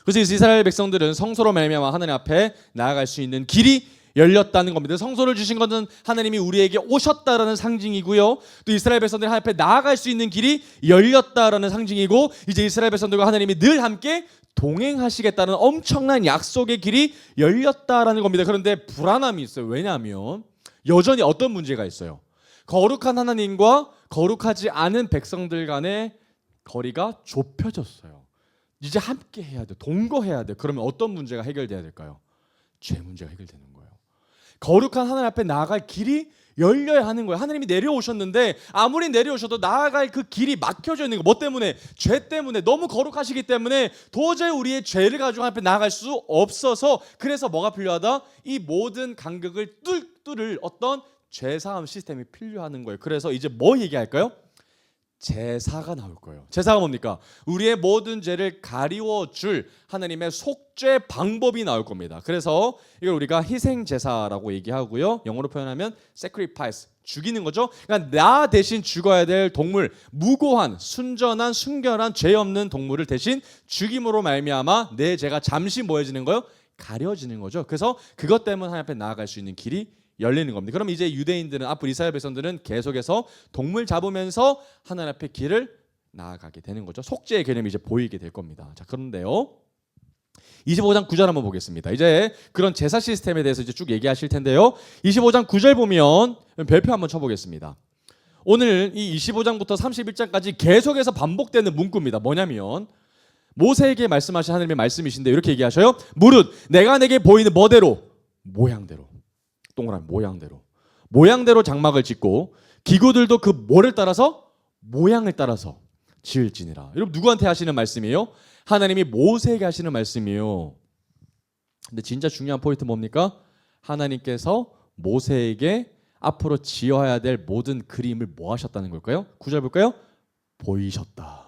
그래서 이스라엘 백성들은 성소로 말미암아 하나님 앞에 나아갈 수 있는 길이 열렸다는 겁니다. 성소를 주신 것은 하나님이 우리에게 오셨다라는 상징이고요. 또 이스라엘 백성들이 하나님 앞에 나아갈 수 있는 길이 열렸다라는 상징이고, 이제 이스라엘 백성들과 하나님이 늘 함께 동행하시겠다는 엄청난 약속의 길이 열렸다라는 겁니다. 그런데 불안함이 있어요. 왜냐하면 여전히 어떤 문제가 있어요? 거룩한 하나님과 거룩하지 않은 백성들 간의 거리가 좁혀졌어요. 이제 함께 해야 돼. 동거해야 돼. 그러면 어떤 문제가 해결돼야 될까요? 죄 문제가 해결되는 거예요. 거룩한 하나님 앞에 나아갈 길이 열려야 하는 거예요. 하나님이 내려오셨는데 아무리 내려오셔도 나아갈 그 길이 막혀져 있는 거. 뭐 때문에? 죄 때문에. 너무 거룩하시기 때문에 도저히 우리의 죄를 가지고 하나님 앞에 나아갈 수 없어서, 그래서 뭐가 필요하다? 이 모든 간극을 뚫을 어떤 죄사함 시스템이 필요하는 거예요. 그래서 이제 뭐 얘기할까요? 제사가 나올 거예요. 제사가 뭡니까? 우리의 모든 죄를 가리워 줄 하나님의 속죄 방법이 나올 겁니다. 그래서 이걸 우리가 희생 제사라고 얘기하고요. 영어로 표현하면 sacrifice, 죽이는 거죠. 그러니까 나 대신 죽어야 될 동물, 무고한, 순전한, 순결한, 죄 없는 동물을 대신 죽임으로 말미암아 내 죄가 잠시 뭐해지는 거요? 가려지는 거죠. 그래서 그것 때문에 하나님 앞에 나아갈 수 있는 길이 열리는 겁니다. 그럼 이제 유대인들은, 앞으로 이스라엘 백성들은 계속해서 동물 잡으면서 하나님 앞에 길을 나아가게 되는 거죠. 속죄의 개념이 이제 보이게 될 겁니다. 자, 그런데요, 25장 9절 한번 보겠습니다. 이제 그런 제사 시스템에 대해서 이제 쭉 얘기하실 텐데요, 25장 9절 보면 별표 한번 쳐보겠습니다. 오늘 이 25장부터 31장까지 계속해서 반복되는 문구입니다. 뭐냐면 모세에게 말씀하신 하나님의 말씀이신데 이렇게 얘기하셔요. 무릇 내가 내게 보이는 뭐대로? 모양대로. 동그라미 모양대로 장막을 짓고 기구들도 그 뭐를 따라서? 모양을 따라서 지을지니라. 여러분, 누구한테 하시는 말씀이에요? 하나님이 모세에게 하시는 말씀이에요. 근데 진짜 중요한 포인트 뭡니까? 하나님께서 모세에게 앞으로 지어야 될 모든 그림을 뭐 하셨다는 걸까요? 9절 볼까요? 보이셨다.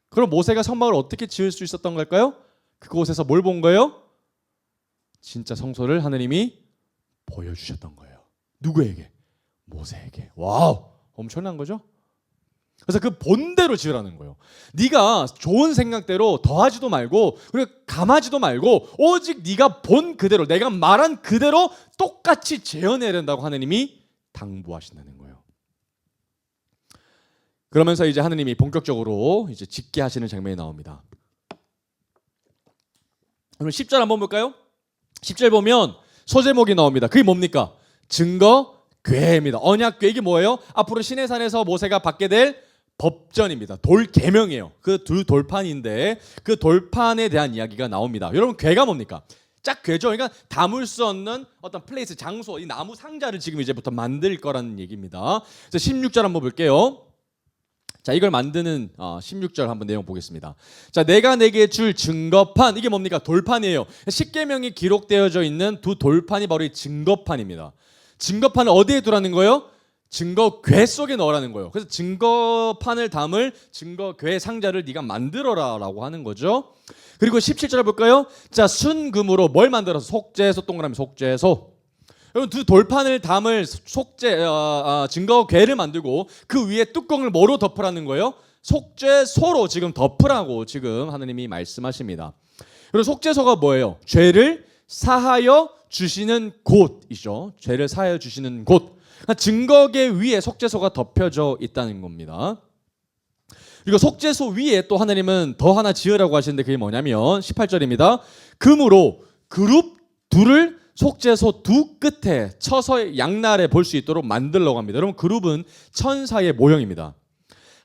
그럼 모세가 성막을 어떻게 지을 수 있었던 걸까요? 그곳에서 뭘 본 거예요? 진짜 성소를 하나님이 보여주셨던 거예요. 누구에게? 모세에게. 와우, 엄청난 거죠? 그래서 그 본대로 지으라는 거예요. 네가 좋은 생각대로 더하지도 말고 그리고 감하지도 말고 오직 네가 본 그대로, 내가 말한 그대로 똑같이 재현해야 된다고 하나님이 당부하신다는 거예요. 그러면서 이제 하나님이 본격적으로 이제 짓게 하시는 장면이 나옵니다. 그럼 10절 한번 볼까요? 10절 보면 소제목이 나옵니다. 그게 뭡니까? 증거궤입니다. 언약궤. 이게 뭐예요? 앞으로 시내산에서 모세가 받게 될 법전입니다. 돌계명이에요. 그 두 돌판인데 그 돌판에 대한 이야기가 나옵니다. 여러분, 궤가 뭡니까? 짝궤죠. 그러니까 담을 수 없는 어떤 플레이스, 장소, 이 나무 상자를 지금 이제부터 만들 거라는 얘기입니다. 그래서 16절 한번 볼게요. 자, 이걸 만드는 16절 한번 내용 보겠습니다. 자, 내가 내게 줄 증거판, 이게 뭡니까? 돌판이에요. 십계명이 기록되어져 있는 두 돌판이 바로 이 증거판입니다. 증거판을 어디에 두라는 거예요? 증거궤 속에 넣으라는 거예요. 그래서 증거판을 담을 증거궤 상자를 네가 만들어라라고 하는 거죠. 그리고 17절 볼까요? 자, 순금으로 뭘 만들어서? 속죄소, 동그라미 속죄소. 여러분, 두 돌판을 담을 증거궤를 만들고 그 위에 뚜껑을 뭐로 덮으라는 거예요? 속죄소로 지금 덮으라고 지금 하나님이 말씀하십니다. 그리고 속죄소가 뭐예요? 죄를 사하여 주시는 곳이죠. 죄를 사하여 주시는 곳. 증거궤 위에 속죄소가 덮여져 있다는 겁니다. 그리고 속죄소 위에 또 하나님은 더 하나 지으라고 하시는데 그게 뭐냐면 18절입니다. 금으로 그룹 둘을 속죄소 두 끝에 쳐서 양날에 볼 수 있도록 만들려고 합니다. 여러분, 그룹은 천사의 모형입니다.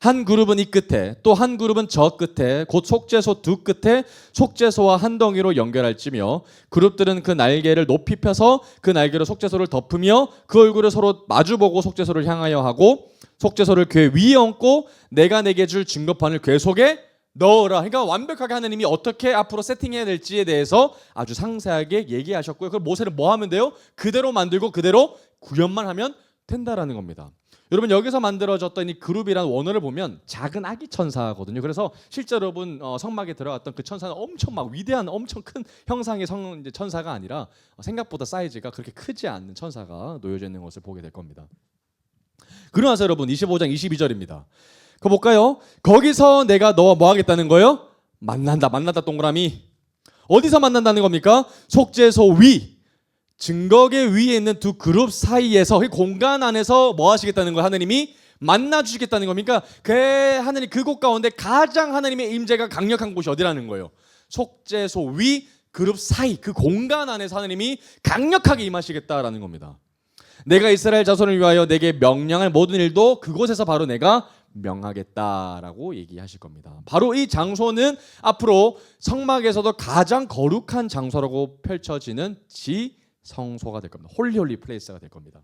한 그룹은 이 끝에, 또 한 그룹은 저 끝에, 곧 속죄소 두 끝에 속죄소와 한 덩이로 연결할지며 그룹들은 그 날개를 높이 펴서 그 날개로 속죄소를 덮으며 그 얼굴을 서로 마주보고 속죄소를 향하여 하고 속죄소를 궤 위에 얹고 내가 내게 줄 증거판을 궤 속에 넣어라. 그러니까 완벽하게 하나님이 어떻게 앞으로 세팅해야 될지에 대해서 아주 상세하게 얘기하셨고요. 그럼 모세는 뭐 하면 돼요? 그대로 만들고 그대로 구현만 하면 된다라는 겁니다. 여러분, 여기서 만들어졌던 이 그룹이라는 원어를 보면 작은 아기 천사거든요. 그래서 실제로 여러분 성막에 들어갔던 그 천사는 엄청 막 위대한 엄청 큰 형상의 천사가 아니라 생각보다 사이즈가 그렇게 크지 않는 천사가 놓여져 있는 것을 보게 될 겁니다. 그러고 나서 여러분 25장 22절입니다. 그거 볼까요? 거기서 내가 너와 뭐 하겠다는 거예요? 만난다 동그라미. 어디서 만난다는 겁니까? 속죄소 위, 증거궤 위에 있는 두 그룹 사이에서, 그 공간 안에서 뭐 하시겠다는 거예요? 하나님이 만나 주시겠다는 겁니까? 하나님 그곳 가운데 가장 하나님의 임재가 강력한 곳이 어디라는 거예요? 속죄소 위, 그룹 사이, 그 공간 안에서 하나님이 강력하게 임하시겠다라는 겁니다. 내가 이스라엘 자손을 위하여 내게 명령할 모든 일도 그곳에서 바로 내가 명하겠다라고 얘기하실 겁니다. 바로 이 장소는 앞으로 성막에서도 가장 거룩한 장소라고 펼쳐지는 지성소가 될 겁니다. 홀리 플레이스가 될 겁니다.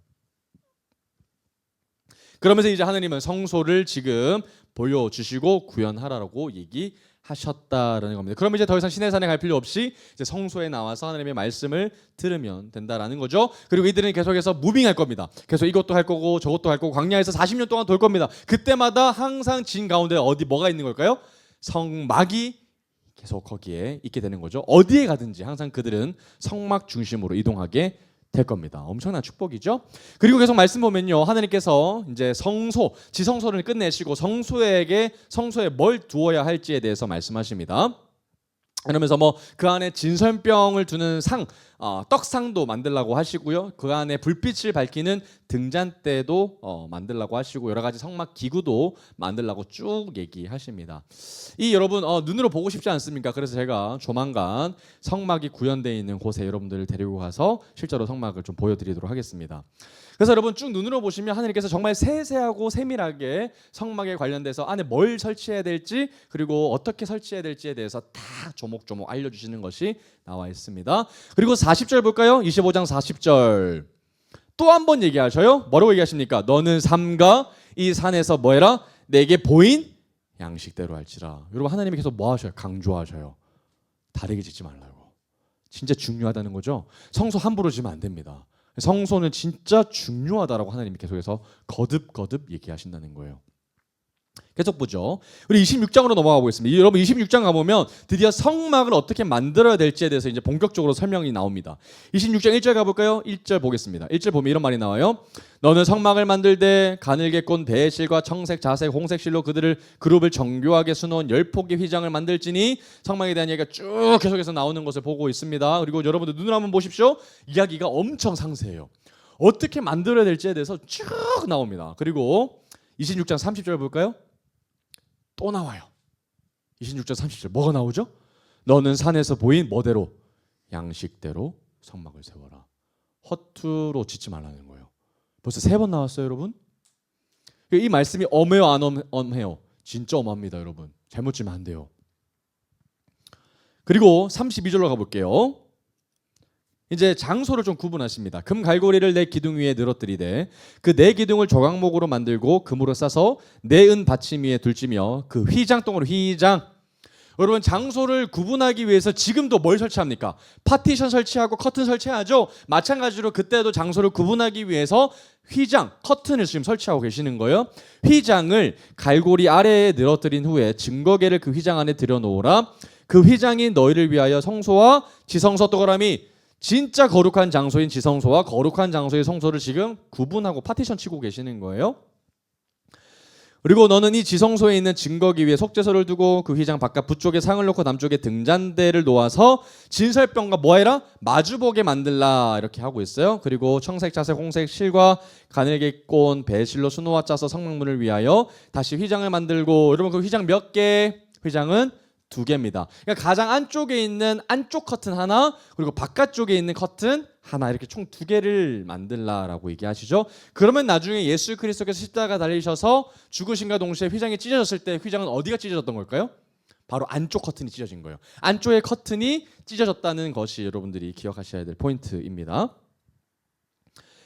그러면서 이제 하나님은 성소를 지금 보여주시고 구현하라고 얘기하실 하셨다라는 겁니다. 그럼 이제 더 이상 시내산에 갈 필요 없이 이제 성소에 나와서 하나님의 말씀을 들으면 된다라는 거죠. 그리고 이들은 계속해서 무빙할 겁니다. 계속 이것도 할 거고 저것도 할 거고 광야에서 40년 동안 돌 겁니다. 그때마다 항상 진 가운데 어디 뭐가 있는 걸까요? 성막이 계속 거기에 있게 되는 거죠. 어디에 가든지 항상 그들은 성막 중심으로 이동하게 될 겁니다. 엄청난 축복이죠. 그리고 계속 말씀 보면요, 하나님께서 이제 성소, 지성소를 끝내시고 성소에 뭘 두어야 할지에 대해서 말씀하십니다. 그러면서 뭐 그 안에 진설병을 두는 떡상도 만들라고 하시고요. 그 안에 불빛을 밝히는 등잔대도 만들라고 하시고 여러 가지 성막 기구도 만들라고 쭉 얘기하십니다. 이 여러분 눈으로 보고 싶지 않습니까? 그래서 제가 조만간 성막이 구현되어 있는 곳에 여러분들을 데리고 가서 실제로 성막을 좀 보여드리도록 하겠습니다. 그래서 여러분 쭉 눈으로 보시면 하나님께서 정말 세세하고 세밀하게 성막에 관련돼서 안에 뭘 설치해야 될지 그리고 어떻게 설치해야 될지에 대해서 다 조목조목 알려주시는 것이 나와 있습니다. 그리고 40절 볼까요? 25장 40절 또 한 번 얘기하셔요. 뭐라고 얘기하십니까? 너는 삼가 이 산에서 뭐해라? 내게 보인 양식대로 할지라. 여러분 하나님이 계속 뭐 하셔요? 강조하셔요. 다르게 짓지 말라고. 진짜 중요하다는 거죠. 성소 함부로 지면 안 됩니다. 성소는 진짜 중요하다라고 하나님이 계속해서 거듭거듭 얘기하신다는 거예요. 계속 보죠. 우리 26장으로 넘어가 보겠습니다. 여러분 26장 가보면 드디어 성막을 어떻게 만들어야 될지에 대해서 이제 본격적으로 설명이 나옵니다. 26장 1절 가볼까요? 1절 보겠습니다. 1절 보면 이런 말이 나와요. 너는 성막을 만들되 가늘게 꼰 배실과 청색, 자색, 홍색 실로 그룹을 정교하게 수놓은 10폭의 휘장을 만들지니 성막에 대한 얘기가 쭉 계속해서 나오는 것을 보고 있습니다. 그리고 여러분들 눈을 한번 보십시오. 이야기가 엄청 상세해요. 어떻게 만들어야 될지에 대해서 쭉 나옵니다. 그리고 26장 30절 볼까요? 또 나와요. 26장 30절 뭐가 나오죠? 너는 산에서 보인 뭐대로? 양식대로 성막을 세워라. 허투루 짓지 말라는 거예요. 벌써 3번 나왔어요, 여러분. 이 말씀이 엄해요, 안 엄해요? 진짜 엄합니다, 여러분. 잘못 지면 안 돼요. 그리고 32절로 가볼게요. 이제 장소를 좀 구분하십니다. 금 갈고리를 내 기둥 위에 늘어뜨리되 그 네 기둥을 조각목으로 만들고 금으로 싸서 네 은 받침 위에 둘지며 그 휘장동으로 휘장. 여러분 장소를 구분하기 위해서 지금도 뭘 설치합니까? 파티션 설치하고 커튼 설치하죠. 마찬가지로 그때도 장소를 구분하기 위해서 휘장, 커튼을 지금 설치하고 계시는 거예요. 휘장을 갈고리 아래에 늘어뜨린 후에 증거계를 그 휘장 안에 들여놓으라. 그 휘장이 너희를 위하여 성소와 지성소 또그라미 진짜 거룩한 장소인 지성소와 거룩한 장소의 성소를 지금 구분하고 파티션 치고 계시는 거예요. 그리고 너는 이 지성소에 있는 증거기 위에 속죄소를 두고 그 휘장 바깥 북쪽에 상을 놓고 남쪽에 등잔대를 놓아서 진설병과 뭐해라? 마주보게 만들라 이렇게 하고 있어요. 그리고 청색, 자색, 홍색 실과 가늘게 꼰 배실로 수놓아 짜서 성막문을 위하여 다시 휘장을 만들고 여러분 그 휘장 몇 개? 휘장은 2개입니다. 그러니까 가장 안쪽에 있는 안쪽 커튼 하나 그리고 바깥쪽에 있는 커튼 하나 이렇게 총 2개를 만들라라고 얘기하시죠. 그러면 나중에 예수 그리스도께서 십자가 달리셔서 죽으신과 동시에 휘장이 찢어졌을 때 휘장은 어디가 찢어졌던 걸까요? 바로 안쪽 커튼이 찢어진 거예요. 안쪽의 커튼이 찢어졌다는 것이 여러분들이 기억하셔야 될 포인트입니다.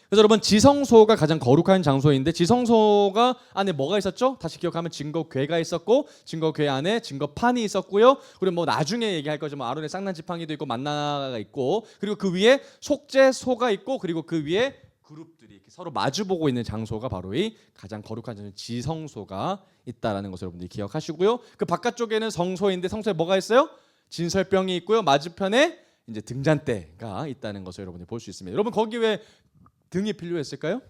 그래서 여러분 지성소가 가장 거룩한 장소인데 지성소가 안에 뭐가 있었죠? 다시 기억하면 증거궤가 있었고 증거궤 안에 증거판이 있었고요. 그리고 뭐 나중에 얘기할 거지만 아론의 쌍난 지팡이도 있고 만나가 있고 그리고 그 위에 속죄소가 있고 그리고 그 위에 그룹들이 이렇게 서로 마주보고 있는 장소가 바로 이 가장 거룩한 장소 지성소가 있다라는 것을 여러분들이 기억하시고요. 그 바깥쪽에는 성소인데 성소에 뭐가 있어요? 진설병이 있고요. 맞은편에 이제 등잔대가 있다는 것을 여러분들이 볼 수 있습니다. 여러분 거기 왜 등이 필요했을까요?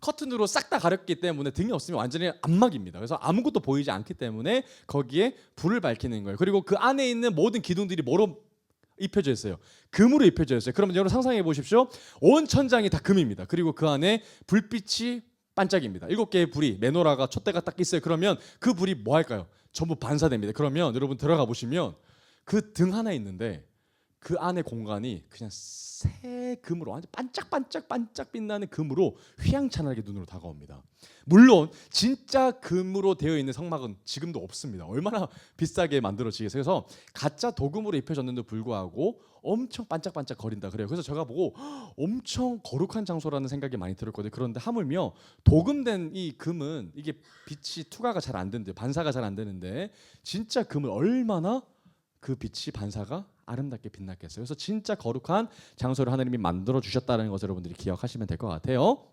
커튼으로 싹 다 가렸기 때문에 등이 없으면 완전히 안막입니다. 그래서 아무것도 보이지 않기 때문에 거기에 불을 밝히는 거예요. 그리고 그 안에 있는 모든 기둥들이 뭐로 입혀져 있어요? 금으로 입혀져 있어요. 그러면 여러분 상상해 보십시오. 온 천장이 다 금입니다. 그리고 그 안에 불빛이 반짝입니다. 7개의 불이 메노라가 촛대가 딱 있어요. 그러면 그 불이 뭐 할까요? 전부 반사됩니다. 그러면 여러분 들어가 보시면 그 등 하나 있는데 그 안에 공간이 그냥 금으로 완전 반짝반짝 빛나는 금으로 휘황찬란하게 눈으로 다가옵니다. 물론 진짜 금으로 되어 있는 성막은 지금도 없습니다. 얼마나 비싸게 만들어지겠어요. 그래서 가짜 도금으로 입혀졌는데도 불구하고 엄청 반짝반짝 거린다 그래요. 그래서 제가 보고 엄청 거룩한 장소라는 생각이 많이 들었거든요. 그런데 하물며 도금된 이 금은 이게 빛이 투과가 잘 안 되는데, 반사가 잘 안 되는데 진짜 금은 얼마나 그 빛이 반사가 아름답게 빛났겠어요. 그래서 진짜 거룩한 장소를 하나님이 만들어 주셨다는 것을 여러분들이 기억하시면 될 것 같아요.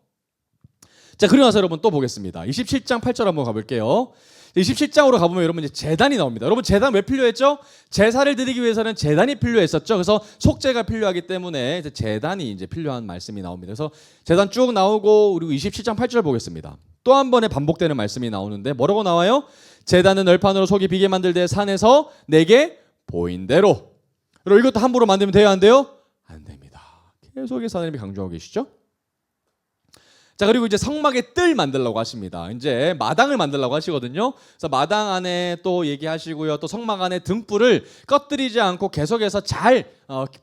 자, 그리고 나서 여러분 또 보겠습니다. 27장 8절 한번 가볼게요. 27장으로 가보면 여러분 이제 제단이 나옵니다. 여러분 제단 왜 필요했죠? 제사를 드리기 위해서는 제단이 필요했었죠. 그래서 속죄가 필요하기 때문에 이제 제단이 이제 필요한 말씀이 나옵니다. 그래서 제단 쭉 나오고, 그리고 27장 8절 보겠습니다. 또 한 번에 반복되는 말씀이 나오는데 뭐라고 나와요? 제단은 널판으로 속이 비게 만들되 산에서 내게 보인 대로. 그리고 이것도 함부로 만들면 돼요, 안 돼요? 안 됩니다. 계속해서 하나님이 강조하고 계시죠? 자, 그리고 이제 성막의 뜰 만들려고 하십니다. 이제 마당을 만들려고 하시거든요. 그래서 마당 안에 또 얘기하시고요. 또 성막 안에 등불을 꺼뜨리지 않고 계속해서 잘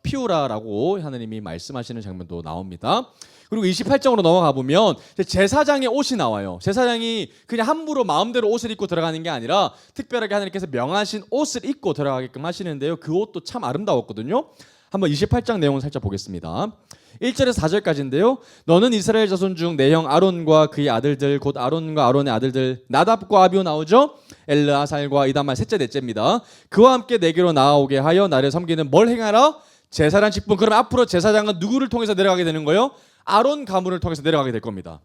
피우라라고 하나님이 말씀하시는 장면도 나옵니다. 그리고 28장으로 넘어가 보면 제사장의 옷이 나와요. 제사장이 그냥 함부로 마음대로 옷을 입고 들어가는 게 아니라 특별하게 하나님께서 명하신 옷을 입고 들어가게끔 하시는데요. 그 옷도 참 아름다웠거든요. 한번 28장 내용을 살짝 보겠습니다. 1절에서 4절까지인데요. 너는 이스라엘 자손 중 내 형 아론과 그의 아들들, 곧 아론과 아론의 아들들 나답과 아비오 나오죠. 엘르아살과 이다말 셋째 넷째입니다. 그와 함께 내게로 나아오게 하여 나를 섬기는 뭘 행하라? 제사장 직분. 그럼 앞으로 제사장은 누구를 통해서 내려가게 되는 거예요? 아론 가문을 통해서 내려가게 될 겁니다.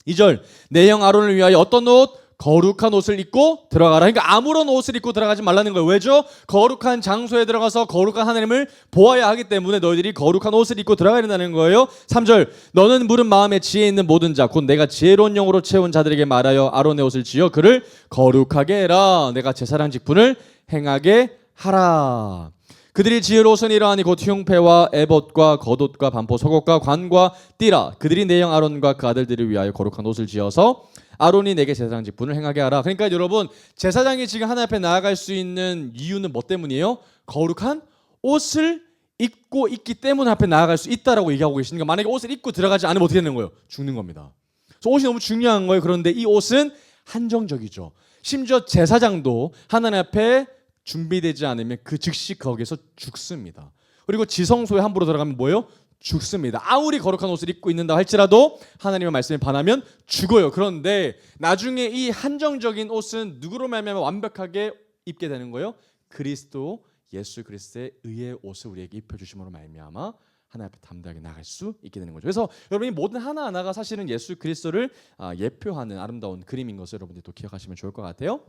2절 내 형 아론을 위하여 어떤 옷? 거룩한 옷을 입고 들어가라. 그러니까 아무런 옷을 입고 들어가지 말라는 거예요. 왜죠? 거룩한 장소에 들어가서 거룩한 하나님을 보아야 하기 때문에 너희들이 거룩한 옷을 입고 들어가야 된다는 거예요. 3절 너는 물은 마음에 지혜 있는 모든 자 곧 내가 지혜로운 영으로 채운 자들에게 말하여 아론의 옷을 지어 그를 거룩하게 해라. 내가 제사장 직분을 행하게 하라. 그들이 지을 옷은 이러하니 곧 흉패와 에봇과 겉옷과 반포 속옷과 관과 띠라. 그들이 내 형 아론과 그 아들들을 위하여 거룩한 옷을 지어서 아론이 내게 제사장 직분을 행하게 하라. 그러니까 여러분 제사장이 지금 하나님 앞에 나아갈 수 있는 이유는 뭐 때문이에요? 거룩한 옷을 입고 있기 때문에 앞에 나아갈 수 있다라고 얘기하고 계시는 거예요. 만약에 옷을 입고 들어가지 않으면 어떻게 되는 거예요? 죽는 겁니다. 그래서 옷이 너무 중요한 거예요. 그런데 이 옷은 한정적이죠. 심지어 제사장도 하나님 앞에 준비되지 않으면 그 즉시 거기서 죽습니다. 그리고 지성소에 함부로 들어가면 뭐예요? 죽습니다. 아무리 거룩한 옷을 입고 있는다 할지라도 하나님의 말씀에 반하면 죽어요. 그런데 나중에 이 한정적인 옷은 누구로 말미암아 완벽하게 입게 되는 거예요? 그리스도 예수 그리스도의 의의 옷을 우리에게 입혀주심으로 말미암아 하나님 앞에 담대하게 나갈 수 있게 되는 거죠. 그래서 여러분이 모든 하나하나가 사실은 예수 그리스도를 예표하는 아름다운 그림인 것을 여러분들이 또 기억하시면 좋을 것 같아요.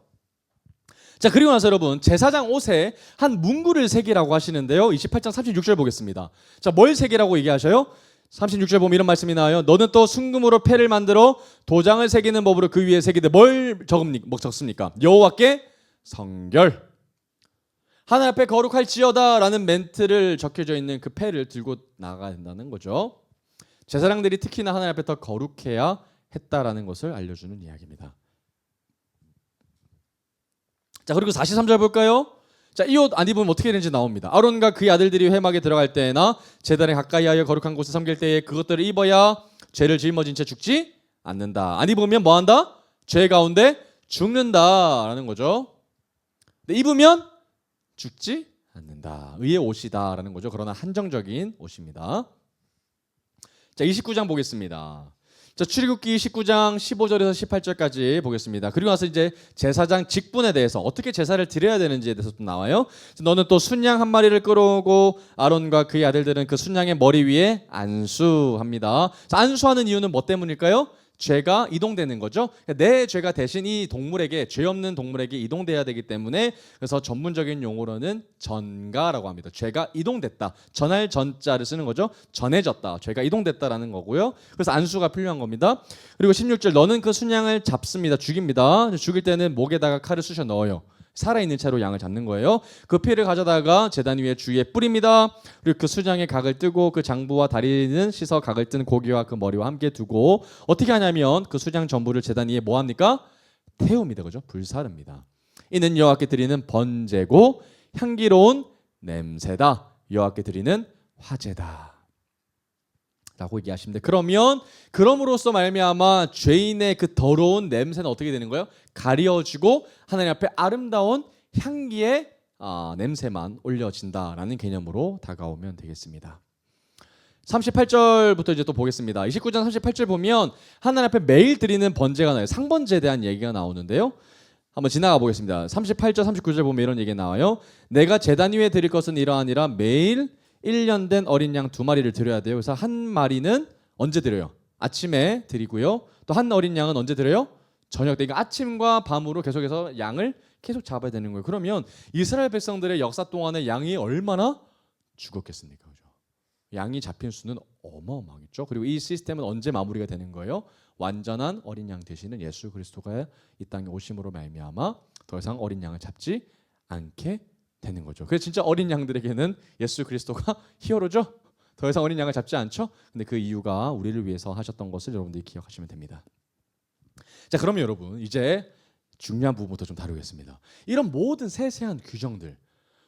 자, 그리고 나서 여러분 제사장 옷에 한 문구를 새기라고 하시는데요. 28장 36절 보겠습니다. 자, 뭘 새기라고 얘기하셔요? 36절 보면 이런 말씀이 나와요. 너는 또 순금으로 패를 만들어 도장을 새기는 법으로 그 위에 새기되 뭘 적습니까? 여호와께 성결. 하나님 앞에 거룩할지어다라는 멘트를 적혀져 있는 그 패를 들고 나가야 된다는 거죠. 제사장들이 특히나 하나님 앞에 더 거룩해야 했다라는 것을 알려주는 이야기입니다. 자, 그리고 43절 볼까요? 자, 이 옷 안 입으면 어떻게 되는지 나옵니다. 아론과 그의 아들들이 회막에 들어갈 때나 제단에 가까이 하여 거룩한 곳에 섬길 때에 그것들을 입어야 죄를 짊어진 채 죽지 않는다. 안 입으면 뭐 한다? 죄 가운데 죽는다라는 거죠. 근데 입으면 죽지 않는다. 의의 옷이다라는 거죠. 그러나 한정적인 옷입니다. 자, 29장 보겠습니다. 자, 출애굽기 19장 15절에서 18절까지 보겠습니다. 그리고 나서 이제 제사장 직분에 대해서 어떻게 제사를 드려야 되는지에 대해서 또 나와요. 너는 또 순양 한 마리를 끌어오고 아론과 그의 아들들은 그 순양의 머리 위에 안수합니다. 자, 안수하는 이유는 뭐 때문일까요? 죄가 이동되는 거죠. 내 죄가 대신 이 동물에게, 죄 없는 동물에게 이동돼야 되기 때문에, 그래서 전문적인 용어로는 전가라고 합니다. 죄가 이동됐다. 전할 전자를 쓰는 거죠. 전해졌다. 죄가 이동됐다라는 거고요. 그래서 안수가 필요한 겁니다. 그리고 16절 너는 그 순양을 잡습니다. 죽입니다. 죽일 때는 목에다가 칼을 쑤셔 넣어요. 살아있는 채로 양을 잡는 거예요. 그 피를 가져다가 제단 위에 주위에 뿌립니다. 그리고 그 순양의 각을 뜨고 그 장부와 다리는 씻어 각을 뜬 고기와 그 머리와 함께 두고 어떻게 하냐면 그 순양 전부를 제단 위에 뭐 합니까? 태웁니다. 그죠? 불사릅니다. 이는 여호와께 드리는 번제고 향기로운 냄새다. 여호와께 드리는 화제다. 라고 얘기하십니다. 그러면 그럼으로써 말미암아 죄인의 그 더러운 냄새는 어떻게 되는 거예요? 가려지고 하나님 앞에 아름다운 향기의 냄새만 올려진다라는 개념으로 다가오면 되겠습니다. 38절부터 이제 또 보겠습니다. 29장 38절 보면 하나님 앞에 매일 드리는 번제가 나와요. 상번제에 대한 얘기가 나오는데요. 한번 지나가 보겠습니다. 38절 39절 보면 이런 얘기가 나와요. 내가 제단 위에 드릴 것은 이러하니라. 매일 1년 된 어린 양 2마리를 드려야 돼요. 그래서 한 마리는 언제 드려요? 아침에 드리고요. 또 한 어린 양은 언제 드려요? 저녁 때. 그러니까 아침과 밤으로 계속해서 양을 계속 잡아야 되는 거예요. 그러면 이스라엘 백성들의 역사 동안에 양이 얼마나 죽었겠습니까? 그죠? 양이 잡힌 수는 어마어마하겠죠. 그리고 이 시스템은 언제 마무리가 되는 거예요? 완전한 어린 양 되시는 예수 그리스도가 이 땅에 오심으로 말미암아 더 이상 어린 양을 잡지 않게 되는 거죠. 그래서 진짜 어린 양들에게는 예수 그리스도가 히어로죠. 더 이상 어린 양을 잡지 않죠. 근데 그 이유가 우리를 위해서 하셨던 것을 여러분들이 기억하시면 됩니다. 자, 그러면 여러분 이제 중요한 부분부터 좀 다루겠습니다. 이런 모든 세세한 규정들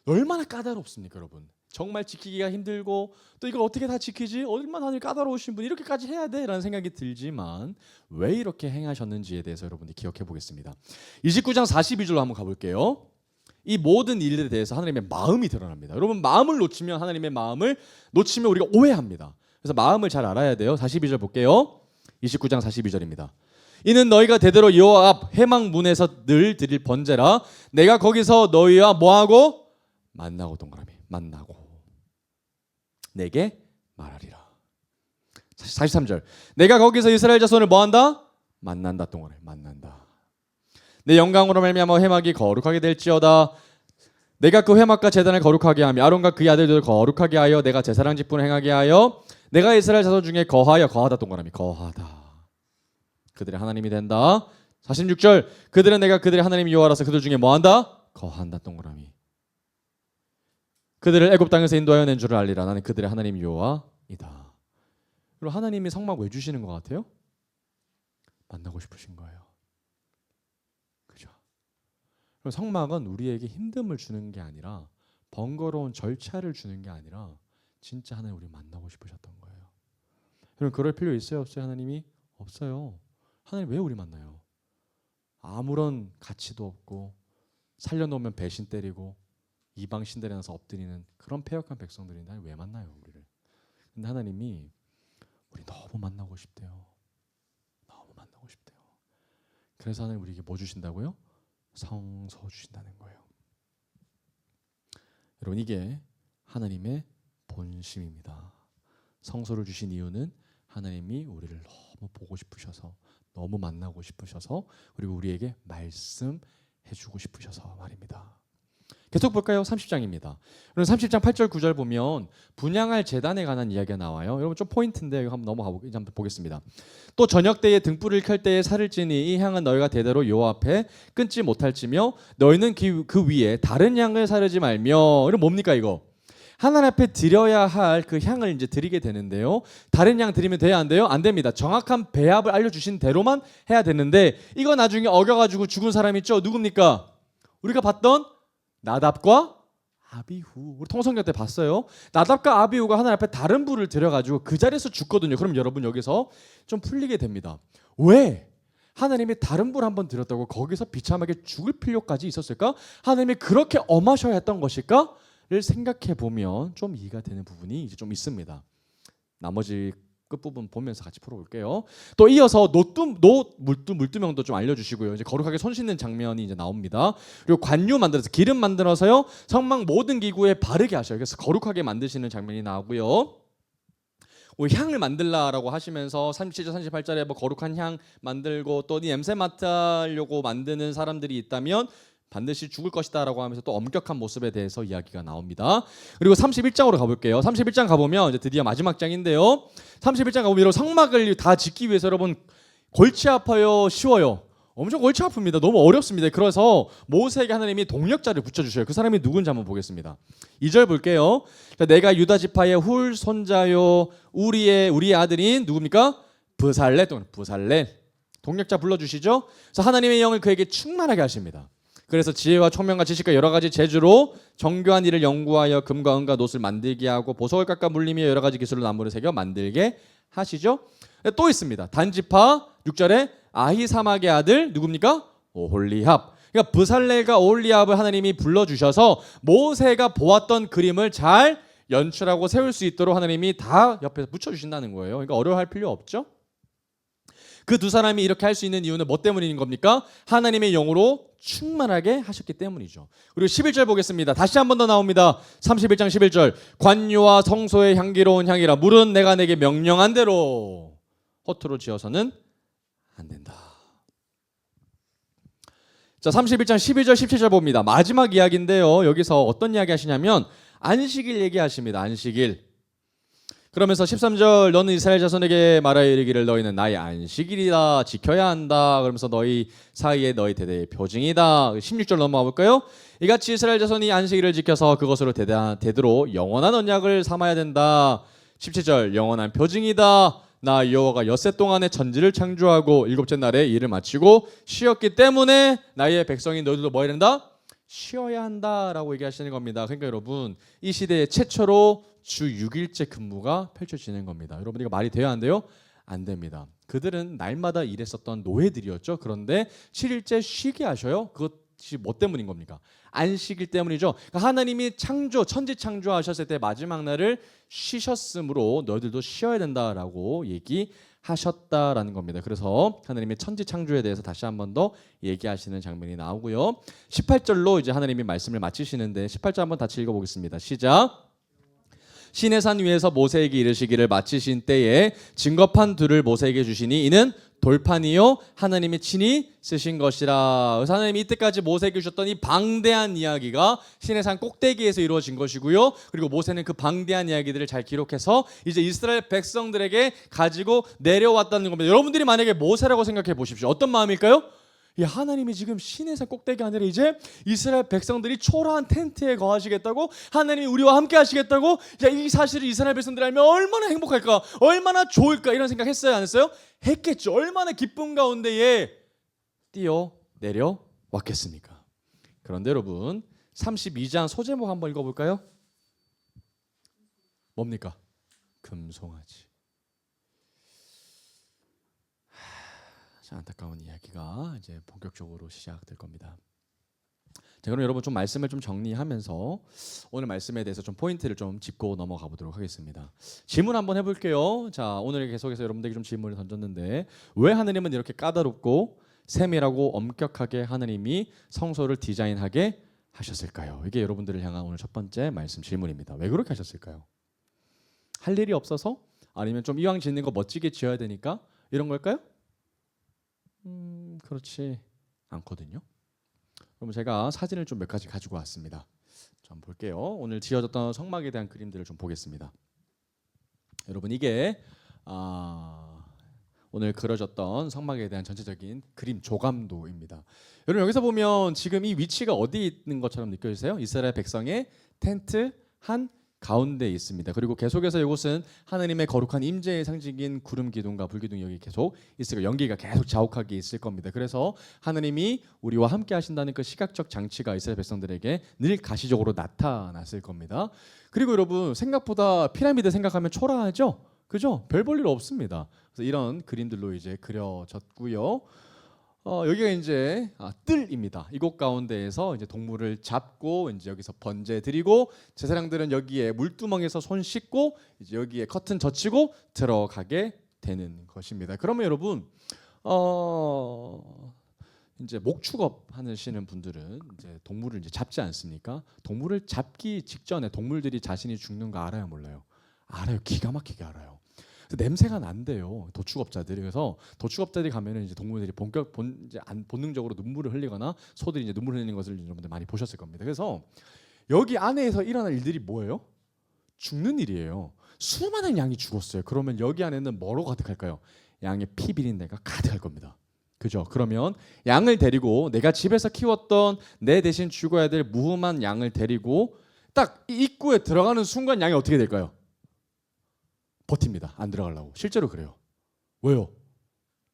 얼마나 까다롭습니까, 여러분? 정말 지키기가 힘들고 또 이걸 어떻게 다 지키지? 얼마나 하나님 까다로우신 분이 이렇게까지 해야 돼? 라는 생각이 들지만 왜 이렇게 행하셨는지에 대해서 여러분들이 기억해 보겠습니다. 29장 42절로 한번 가볼게요. 이 모든 일들에 대해서 하나님의 마음이 드러납니다. 여러분 마음을 놓치면 하나님의 마음을 놓치면 우리가 오해합니다. 그래서 마음을 잘 알아야 돼요. 42절 볼게요. 29장 42절입니다. 이는 너희가 대대로 여호와 앞 회막 문에서 늘 드릴 번제라. 내가 거기서 너희와 뭐하고? 만나고 동그라미 만나고 내게 말하리라. 43절. 내가 거기서 이스라엘 자손을 뭐한다? 만난다 동그라미 만난다. 내 영광으로 말미암아 회막이 거룩하게 될지어다. 내가 그 회막과 제단을 거룩하게 하며 아론과 그의 아들들을 거룩하게 하여 내가 제사장 직분을 행하게 하여 내가 이스라엘 자손 중에 거하다 동그라미 거하다. 그들의 하나님이 된다. 46절. 그들은 내가 그들의 하나님 여호와라서 그들 중에 뭐한다? 거한다 동그라미. 그들을 애굽 땅에서 인도하여 낸 줄을 알리라. 나는 그들의 하나님 여호와이다. 그리고 하나님이 성막 왜 주시는 것 같아요? 만나고 싶으신 거예요. 그죠? 그리고 성막은 우리에게 힘듦을 주는 게 아니라 번거로운 절차를 주는 게 아니라 진짜 하나님 우리 만나고 싶으셨던 거예요. 여러분 그럴 필요 있어요? 없어요? 하나님이? 없어요. 하나님 왜 우리 만나요? 아무런 가치도 없고 살려놓으면 배신 때리고 이방 신들에 나서 엎드리는 그런 패역한 백성들인데 왜 만나요 우리를? 근데 하나님이 우리 너무 만나고 싶대요. 너무 만나고 싶대요. 그래서 하나님 우리에게 뭐 주신다고요? 성소 주신다는 거예요. 여러분 이게 하나님의 본심입니다. 성소를 주신 이유는 하나님이 우리를 너무 보고 싶으셔서 너무 만나고 싶으셔서 그리고 우리에게 말씀해 주고 싶으셔서 말입니다. 계속 볼까요? 30장입니다. 여러분 30장 8절 9절 보면 분향할 제단에 관한 이야기가 나와요. 여러분 좀 포인트인데 이거 한번 넘어가 보겠습니다. 또 저녁 때에 등불을 켤 때에 살을 찌니 이 향은 너희가 대대로 여호와 앞에 끊지 못할지며 너희는 그 위에 다른 향을 사르지 말며. 이거 뭡니까 이거? 하나님 앞에 드려야 할 그 향을 이제 드리게 되는데요. 다른 향 드리면 돼야 안 돼요? 안 됩니다. 정확한 배합을 알려주신 대로만 해야 되는데 이거 나중에 어겨가지고 죽은 사람 있죠? 누굽니까? 우리가 봤던 나답과 아비후. 우리 통성경 때 봤어요. 나답과 아비후가 하나님 앞에 다른 불을 들여가지고 그 자리에서 죽거든요. 그럼 여러분 여기서 좀 풀리게 됩니다. 왜? 하나님이 다른 불 한번 들였다고 거기서 비참하게 죽을 필요까지 있었을까? 하나님이 그렇게 엄하셔야 했던 것일까? 를 생각해 보면 좀 이해가 되는 부분이 이제 좀 있습니다. 나머지 끝부분 보면서 같이 풀어볼게요. 또 이어서 물두명도 좀 알려주시고요. 이제 거룩하게 손 씻는 장면이 이제 나옵니다. 그리고 관유 만들어서 기름 만들어서요 성막 모든 기구에 바르게 하셔요. 그래서 거룩하게 만드시는 장면이 나오고요. 향을 만들라라고 하시면서 37절 38절에 뭐 거룩한 향 만들고 또 냄새 맡으려고 만드는 사람들이 있다면 반드시 죽을 것이다 라고 하면서 또 엄격한 모습에 대해서 이야기가 나옵니다. 그리고 31장으로 가볼게요. 31장 가보면 이제 드디어 마지막 장인데요. 31장 가보면 여러분 성막을 다 짓기 위해서 여러분 골치 아파요? 쉬워요? 엄청 골치 아픕니다. 너무 어렵습니다. 그래서 모세에게 하나님이 동력자를 붙여주셔요. 그 사람이 누군지 한번 보겠습니다. 2절 볼게요. 내가 유다 지파의 훌 손자요 우리의 아들인 누굽니까? 브살렛 동력자 불러주시죠. 그래서 하나님의 영을 그에게 충만하게 하십니다. 그래서 지혜와 총명과 지식과 여러 가지 재주로 정교한 일을 연구하여 금과 은과 놋을 만들게 하고 보석을 깎아 물리며 여러 가지 기술로 나무를 새겨 만들게 하시죠. 또 있습니다. 단지파 6절에 아히사막의 아들 누굽니까? 오홀리압. 그러니까 브살렐과 오홀리압을 하나님이 불러주셔서 모세가 보았던 그림을 잘 연출하고 세울 수 있도록 하나님이 다 옆에서 붙여주신다는 거예요. 그러니까 어려워할 필요 없죠. 그 두 사람이 이렇게 할 수 있는 이유는 뭐 때문인 겁니까? 하나님의 영으로 충만하게 하셨기 때문이죠. 그리고 11절 보겠습니다. 다시 한 번 더 나옵니다. 31장 11절. 관유와 성소의 향기로운 향이라 물은 내가 내게 명령한 대로 허투루 지어서는 안 된다. 자, 31장 12절 17절 봅니다. 마지막 이야기인데요. 여기서 어떤 이야기 하시냐면 안식일 얘기하십니다. 안식일. 그러면서 13절 너는 이스라엘 자손에게 말하여 이르기를 너희는 나의 안식일이다 지켜야 한다. 그러면서 너희 사이에 너희 대대의 표징이다. 16절 넘어가 볼까요? 이같이 이스라엘 자손이 안식일을 지켜서 그것으로 대대로 영원한 언약을 삼아야 된다. 17절 영원한 표징이다. 나 여호와가 엿새 동안에 천지를 창조하고 일곱째 날에 일을 마치고 쉬었기 때문에 나의 백성인 너희들도 뭐 해야 된다? 쉬어야 한다라고 얘기하시는 겁니다. 그러니까 여러분 이 시대에 최초로 주 6일째 근무가 펼쳐지는 겁니다. 여러분 이거 말이 돼요 안 돼요? 안 됩니다. 그들은 날마다 일했었던 노예들이었죠. 그런데 7일째 쉬게 하셔요. 그것이 뭐 때문인 겁니까? 안식일 때문이죠. 그러니까 하나님이 천지 창조하셨을 때 마지막 날을 쉬셨으므로 너희들도 쉬어야 된다라고 얘기하셨다라는 겁니다. 그래서 하나님의 천지 창조에 대해서 다시 한 번 더 얘기하시는 장면이 나오고요. 18절로 이제 하나님이 말씀을 마치시는데 18절 한번 같이 읽어보겠습니다. 시작. 시내산 위에서 모세에게 이르시기를 마치신 때에 증거판 둘을 모세에게 주시니 이는 돌판이요 하나님이 친히 쓰신 것이라. 그래서 하나님이 이때까지 모세에게 주셨던 이 방대한 이야기가 시내산 꼭대기에서 이루어진 것이고요. 그리고 모세는 그 방대한 이야기들을 잘 기록해서 이제 이스라엘 백성들에게 가지고 내려왔다는 겁니다. 여러분들이 만약에 모세라고 생각해 보십시오. 어떤 마음일까요? 하나님이 지금 시내산 꼭대기 아니라 이제 이스라엘 백성들이 초라한 텐트에 거하시겠다고, 하나님이 우리와 함께 하시겠다고, 이 사실을 이스라엘 백성들이 알면 얼마나 행복할까, 얼마나 좋을까 이런 생각 했어요 안 했어요? 했겠죠. 얼마나 기쁨 가운데에 뛰어 내려 왔겠습니까? 그런데 여러분 32장 소제목 한번 읽어볼까요? 뭡니까? 금송아지. 안타까운 이야기가 이제 본격적으로 시작될 겁니다. 자, 그럼 여러분 좀 말씀을 좀 정리하면서 오늘 말씀에 대해서 좀 포인트를 좀 짚고 넘어가 보도록 하겠습니다. 질문 한번 해볼게요. 자, 오늘 계속해서 여러분들에게 좀 질문을 던졌는데 왜 하느님은 이렇게 까다롭고 세밀하고 엄격하게 하느님이 성소를 디자인하게 하셨을까요? 이게 여러분들을 향한 오늘 첫 번째 말씀 질문입니다. 왜 그렇게 하셨을까요? 할 일이 없어서? 아니면 좀 이왕 짓는 거 멋지게 지어야 되니까? 이런 걸까요? 그렇지 않거든요. 그럼 제가 사진을 좀 몇 가지 가지고 왔습니다. 좀 볼게요. 오늘 지어졌던 성막에 대한 그림들을 좀 보겠습니다. 여러분 이게 오늘 그려졌던 성막에 대한 전체적인 그림 조감도입니다. 여러분 여기서 보면 지금 이 위치가 어디 있는 것처럼 느껴지세요? 이스라엘 백성의 텐트 한 가운데 있습니다. 그리고 계속해서 이곳은 하나님의 거룩한 임재의 상징인 구름 기둥과 불 기둥이 여기 계속 있을 거예요. 연기가 계속 자욱하게 있을 겁니다. 그래서 하나님이 우리와 함께 하신다는 그 시각적 장치가 이스라엘 백성들에게 늘 가시적으로 나타났을 겁니다. 그리고 여러분 생각보다 피라미드 생각하면 초라하죠? 그죠? 별 볼 일 없습니다. 그래서 이런 그림들로 이제 그려졌고요. 여기가 이제 뜰입니다. 이곳 가운데에서 이제 동물을 잡고 이제 여기서 번제 드리고 제사장들은 여기에 물두멍에서 손 씻고 이제 여기에 커튼 젖히고 들어가게 되는 것입니다. 그러면 여러분 이제 목축업 하시는 분들은 이제 동물을 이제 잡지 않습니까? 동물을 잡기 직전에 동물들이 자신이 죽는 거 알아요, 몰라요? 알아요. 기가 막히게 알아요. 냄새가 난대요, 도축업자들이. 그래서 도축업자들이 가면은 이제 동물들이 본능적으로 눈물을 흘리거나 소들이 이제 눈물 흘리는 것을 여러분들 많이 보셨을 겁니다. 그래서 여기 안에서 일어날 일들이 뭐예요? 죽는 일이에요. 수많은 양이 죽었어요. 그러면 여기 안에는 뭐로 가득할까요? 양의 피 비린내가 가득할 겁니다. 그죠? 그러면 양을 데리고 내가 집에서 키웠던 내 대신 죽어야 될 무흠한 양을 데리고 딱 입구에 들어가는 순간 양이 어떻게 될까요? 버팁니다. 안 들어가려고. 실제로 그래요. 왜요?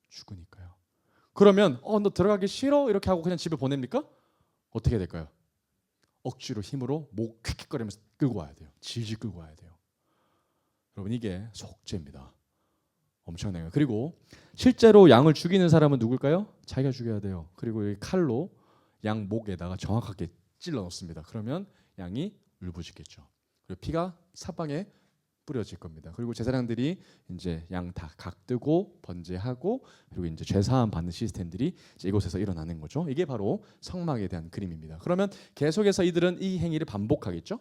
죽으니까요. 그러면 너 들어가기 싫어? 이렇게 하고 그냥 집에 보냅니까? 어떻게 될까요? 억지로 힘으로 목 킥킥거리면서 끌고 와야 돼요. 질질 끌고 와야 돼요. 여러분 이게 속죄입니다. 엄청나요. 그리고 실제로 양을 죽이는 사람은 누굴까요? 자기가 죽여야 돼요. 그리고 이 칼로 양 목에다가 정확하게 찔러 넣습니다. 그러면 양이 울부짖겠죠. 그리고 피가 사방에 뿌려질 겁니다. 그리고 제사장들이 이제 양 다 각뜨고 번제하고 그리고 이제 죄사함 받는 시스템들이 이제 이곳에서 일어나는 거죠. 이게 바로 성막에 대한 그림입니다. 그러면 계속해서 이들은 이 행위를 반복하겠죠.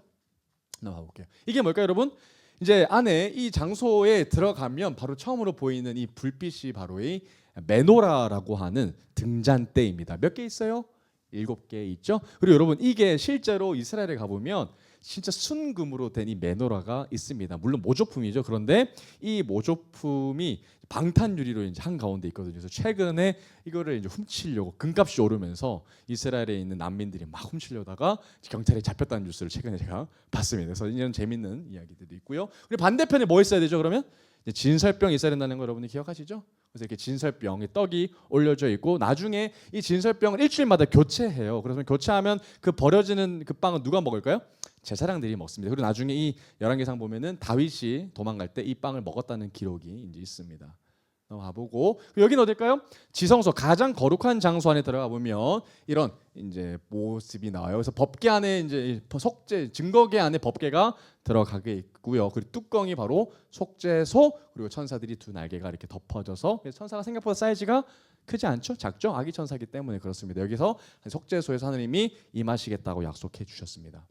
넘어가 볼게요. 이게 뭘까요, 여러분? 이제 안에 이 장소에 들어가면 바로 처음으로 보이는 이 불빛이 바로 이 메노라라고 하는 등잔대입니다. 몇 개 있어요? 7개 있죠. 그리고 여러분 이게 실제로 이스라엘에 가보면 진짜 순금으로 된 이 메노라가 있습니다. 물론 모조품이죠. 그런데 이 모조품이 방탄유리로 이제 한 가운데 있거든요. 그래서 최근에 이거를 이제 훔치려고 금값이 오르면서 이스라엘에 있는 난민들이 막 훔치려다가 경찰에 잡혔다는 뉴스를 최근에 제가 봤습니다. 그래서 이런 재밌는 이야기들도 있고요. 그리고 반대편에 뭐 있어야 되죠? 그러면 이제 진설병이 있어야 된다는 거 여러분이 기억하시죠? 그래서 이렇게 진설병의 떡이 올려져 있고 나중에 이 진설병을 일주일마다 교체해요. 그래서 교체하면 그 버려지는 그 빵은 누가 먹을까요? 제사장들이 먹습니다. 그리고 나중에 이 열왕기상 보면은 다윗이 도망갈 때 이 빵을 먹었다는 기록이 이제 있습니다. 가보고 여기는 어딜까요? 지성소 가장 거룩한 장소 안에 들어가 보면 이런 이제 모습이 나와요. 그래서 법궤 안에 이제 속죄 증거궤 안에 법궤가 들어가게 있고요. 그리고 뚜껑이 바로 속죄소 그리고 천사들이 두 날개가 이렇게 덮어져서 천사가 생각보다 사이즈가 크지 않죠? 작죠? 아기 천사기 때문에 그렇습니다. 여기서 속죄소에서 하나님이 임하시겠다고 약속해 주셨습니다.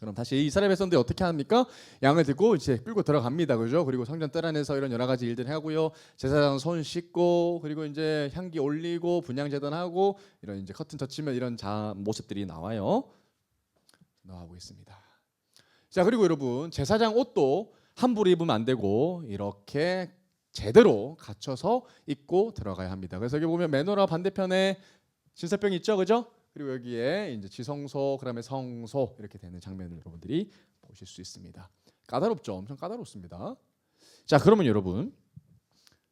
그럼 다시 이스라엘 백성들이 어떻게 합니까? 양을 들고 이제 끌고 들어갑니다, 그죠? 그리고 성전 뜰 안에서 이런 여러 가지 일들 하고요. 제사장 손 씻고 그리고 이제 향기 올리고 분향 제단하고 이런 이제 커튼 젖히면 이런 모습들이 나와요. 나와 보겠습니다. 자 그리고 여러분 제사장 옷도 함부로 입으면 안 되고 이렇게 제대로 갖춰서 입고 들어가야 합니다. 그래서 여기 보면 메노라 반대편에 진설병이 있죠, 그죠? 그리고 여기에 이제 지성소, 그다음에 성소 이렇게 되는 장면을 여러분들이 보실 수 있습니다. 까다롭죠, 엄청 까다롭습니다. 자, 그러면 여러분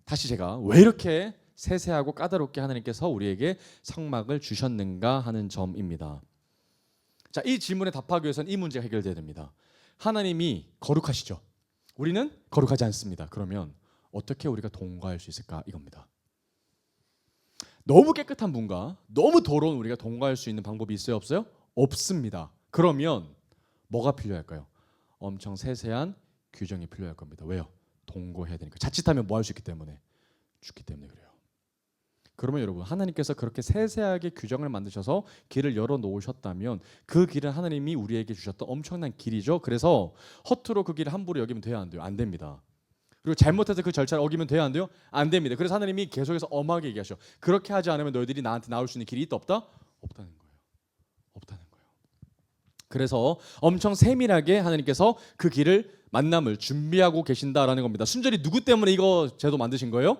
다시 제가 왜 이렇게 세세하고 까다롭게 하나님께서 우리에게 성막을 주셨는가 하는 점입니다. 자, 이 질문에 답하기 위해서는 이 문제가 해결돼야 됩니다. 하나님이 거룩하시죠. 우리는 거룩하지 않습니다. 그러면 어떻게 우리가 동거할 수 있을까 이겁니다. 너무 깨끗한 분과 너무 더러운 우리가 동거할 수 있는 방법이 있어요, 없어요? 없습니다. 그러면 뭐가 필요할까요? 엄청 세세한 규정이 필요할 겁니다. 왜요? 동거해야 되니까. 자칫하면 뭐 할 수 있기 때문에? 죽기 때문에 그래요. 그러면 여러분 하나님께서 그렇게 세세하게 규정을 만드셔서 길을 열어 놓으셨다면 그 길은 하나님이 우리에게 주셨던 엄청난 길이죠. 그래서 허투루 그 길을 함부로 여기면 돼야 안 돼요? 안 됩니다. 그리고 잘못해서 그 절차를 어기면 돼야 안 돼요? 안 됩니다. 그래서 하나님이 계속해서 엄하게 얘기하셔. 그렇게 하지 않으면 너희들이 나한테 나올 수 있는 길이 있다 없다? 없다는 거예요. 없다는 거예요. 그래서 엄청 세밀하게 하나님께서 그 길을 만남을 준비하고 계신다라는 겁니다. 순전히 누구 때문에 이거 제도 만드신 거예요?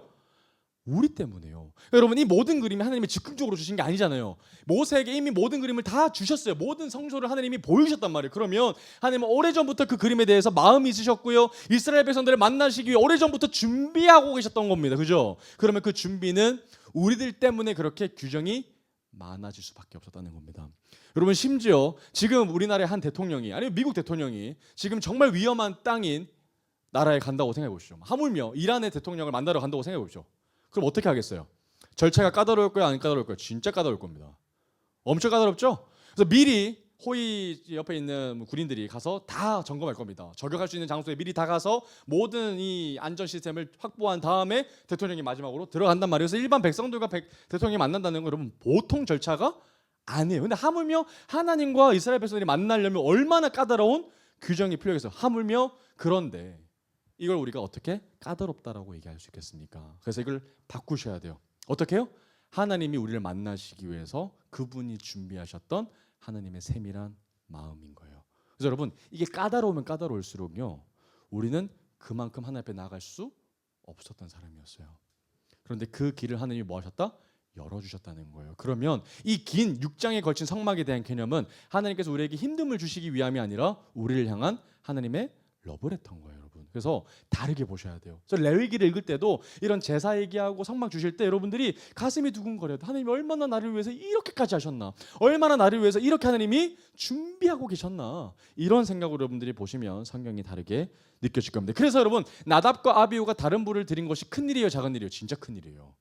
우리 때문에요. 여러분 이 모든 그림이 하나님이 즉흥적으로 주신 게 아니잖아요. 모세에게 이미 모든 그림을 다 주셨어요. 모든 성소를 하나님이 보여주셨단 말이에요. 그러면 하나님은 오래전부터 그 그림에 대해서 마음이 있으셨고요. 이스라엘 백성들을 만나시기 위해 오래전부터 준비하고 계셨던 겁니다. 그죠? 그러면 그 준비는 우리들 때문에 그렇게 규정이 많아질 수밖에 없었다는 겁니다. 여러분 심지어 지금 우리나라의 한 대통령이 아니면 미국 대통령이 지금 정말 위험한 땅인 나라에 간다고 생각해 보시죠. 하물며 이란의 대통령을 만나러 간다고 생각해 보시죠. 그럼 어떻게 하겠어요? 절차가 까다로울 거야, 안 까다로울 거야? 진짜 까다로울 겁니다. 엄청 까다롭죠? 그래서 미리 호위 옆에 있는 군인들이 가서 다 점검할 겁니다. 저격할 수 있는 장소에 미리 다 가서 모든 이 안전 시스템을 확보한 다음에 대통령이 마지막으로 들어간단 말이에요. 그래서 일반 백성들과 대통령이 만난다는 건 여러분 보통 절차가 아니에요. 근데 하물며 하나님과 이스라엘 백성들이 만나려면 얼마나 까다로운 규정이 필요해서 하물며 그런데 이걸 우리가 어떻게 까다롭다라고 얘기할 수 있겠습니까? 그래서 이걸 바꾸셔야 돼요. 어떻게 해요? 하나님이 우리를 만나시기 위해서 그분이 준비하셨던 하나님의 세밀한 마음인 거예요. 그래서 여러분 이게 까다로우면 까다로울수록요 우리는 그만큼 하나님 앞에 나아갈 수 없었던 사람이었어요. 그런데 그 길을 하나님이 뭐 하셨다? 열어주셨다는 거예요. 그러면 이 긴 6장에 걸친 성막에 대한 개념은 하나님께서 우리에게 힘듦을 주시기 위함이 아니라 우리를 향한 하나님의 러브레터인 거예요, 여러분. 그래서 다르게 보셔야 돼요. 저 레위기를 읽을 때도 이런 제사 얘기하고 성막 주실 때 여러분들이 가슴이 두근거려요. 하나님이 얼마나 나를 위해서 이렇게까지 하셨나, 얼마나 나를 위해서 이렇게 하나님이 준비하고 계셨나, 이런 생각으로 여러분들이 보시면 성경이 다르게 느껴질 겁니다. 그래서 여러분, 나답과 아비후가 다른 불을 드린 것이 큰일이에요, 작은 일이에요? 진짜 큰일이에요.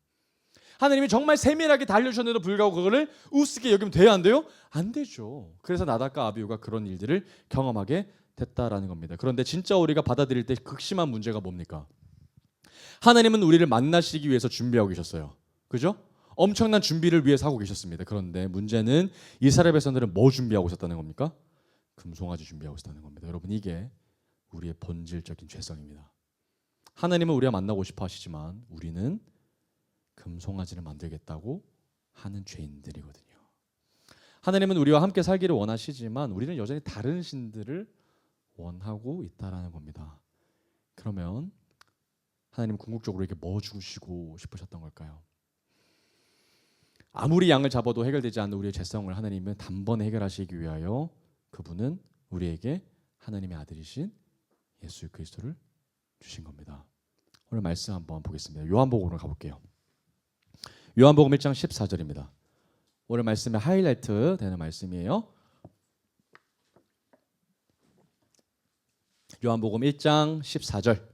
하나님이 정말 세밀하게 다 알려주셨는데도 불구하고 그거를 우습게 여기면 돼야 안 돼요? 안 되죠. 그래서 나답과 아비후가 그런 일들을 경험하게 됐다라는 겁니다. 그런데 진짜 우리가 받아들일 때 극심한 문제가 뭡니까? 하나님은 우리를 만나시기 위해서 준비하고 계셨어요. 그죠? 엄청난 준비를 위해서 하고 계셨습니다. 그런데 문제는 이스라엘 백성들은 뭐 준비하고 있었다는 겁니까? 금송아지 준비하고 있었다는 겁니다. 여러분, 이게 우리의 본질적인 죄성입니다. 하나님은 우리와 만나고 싶어 하시지만 우리는 금송아지를 만들겠다고 하는 죄인들이거든요. 하나님은 우리와 함께 살기를 원하시지만 우리는 여전히 다른 신들을 원하고 있다라는 겁니다. 그러면 하나님 궁극적으로 이게 뭐 주시고 싶으셨던 걸까요? 아무리 양을 잡아도 해결되지 않는 우리의 죄성을 하나님은 단번에 해결하시기 위하여 그분은 우리에게 하나님의 아들이신 예수 그리스도를 주신 겁니다. 오늘 말씀 한번 보겠습니다. 요한복음으로 가볼게요. 요한복음 1장 14절입니다. 오늘 말씀의 하이라이트 되는 말씀이에요. 요한복음 1장 14절.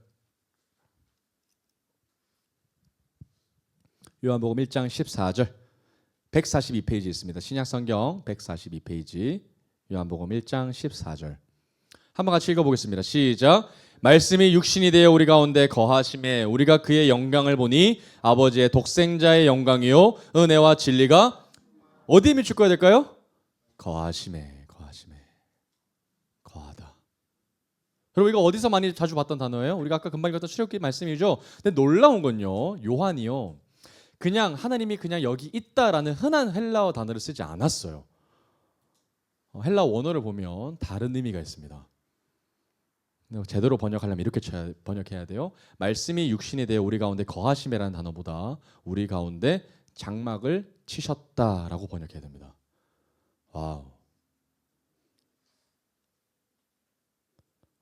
요한복음 1장 14절. 142페이지 있습니다. 신약성경 142페이지. 요한복음 1장 14절. 한번 같이 읽어보겠습니다. 시작. 말씀이 육신이 되어 우리 가운데 거하심에 우리가 그의 영광을 보니 아버지의 독생자의 영광이요 은혜와 진리가 어디에 비추어야 될까요? 거하심에 거하다. 여러분, 이거 어디서 많이 자주 봤던 단어예요? 우리가 아까 금방 읽었던 출애굽기 말씀이죠. 근데 놀라운 건요, 요한이요, 그냥 하나님이 그냥 여기 있다라는 흔한 헬라어 단어를 쓰지 않았어요. 헬라 원어를 보면 다른 의미가 있습니다. 제대로 번역하려면 이렇게 번역해야 돼요. 말씀이 육신이 되어 우리 가운데 거하심이라는 단어보다 우리 가운데 장막을 치셨다라고 번역해야 됩니다. 와우.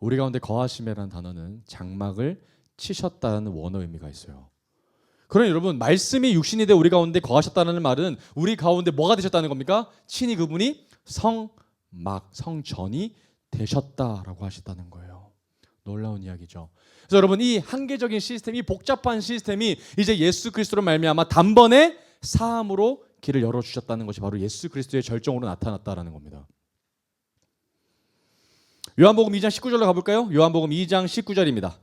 우리 가운데 거하심이라는 단어는 장막을 치셨다는 원어 의미가 있어요. 그러니 여러분, 말씀이 육신이 되어 우리 가운데 거하셨다는 말은 우리 가운데 뭐가 되셨다는 겁니까? 친히 그분이 성막, 성전이 되셨다라고 하셨다는 거예요. 놀라운 이야기죠. 그래서 여러분, 이 한계적인 시스템, 이 복잡한 시스템이 이제 예수 그리스도로 말미암아 단번에 사함으로 길을 열어주셨다는 것이 바로 예수 그리스도의 절정으로 나타났다라는 겁니다. 요한복음 2장 19절로 가볼까요? 요한복음 2장 19절입니다.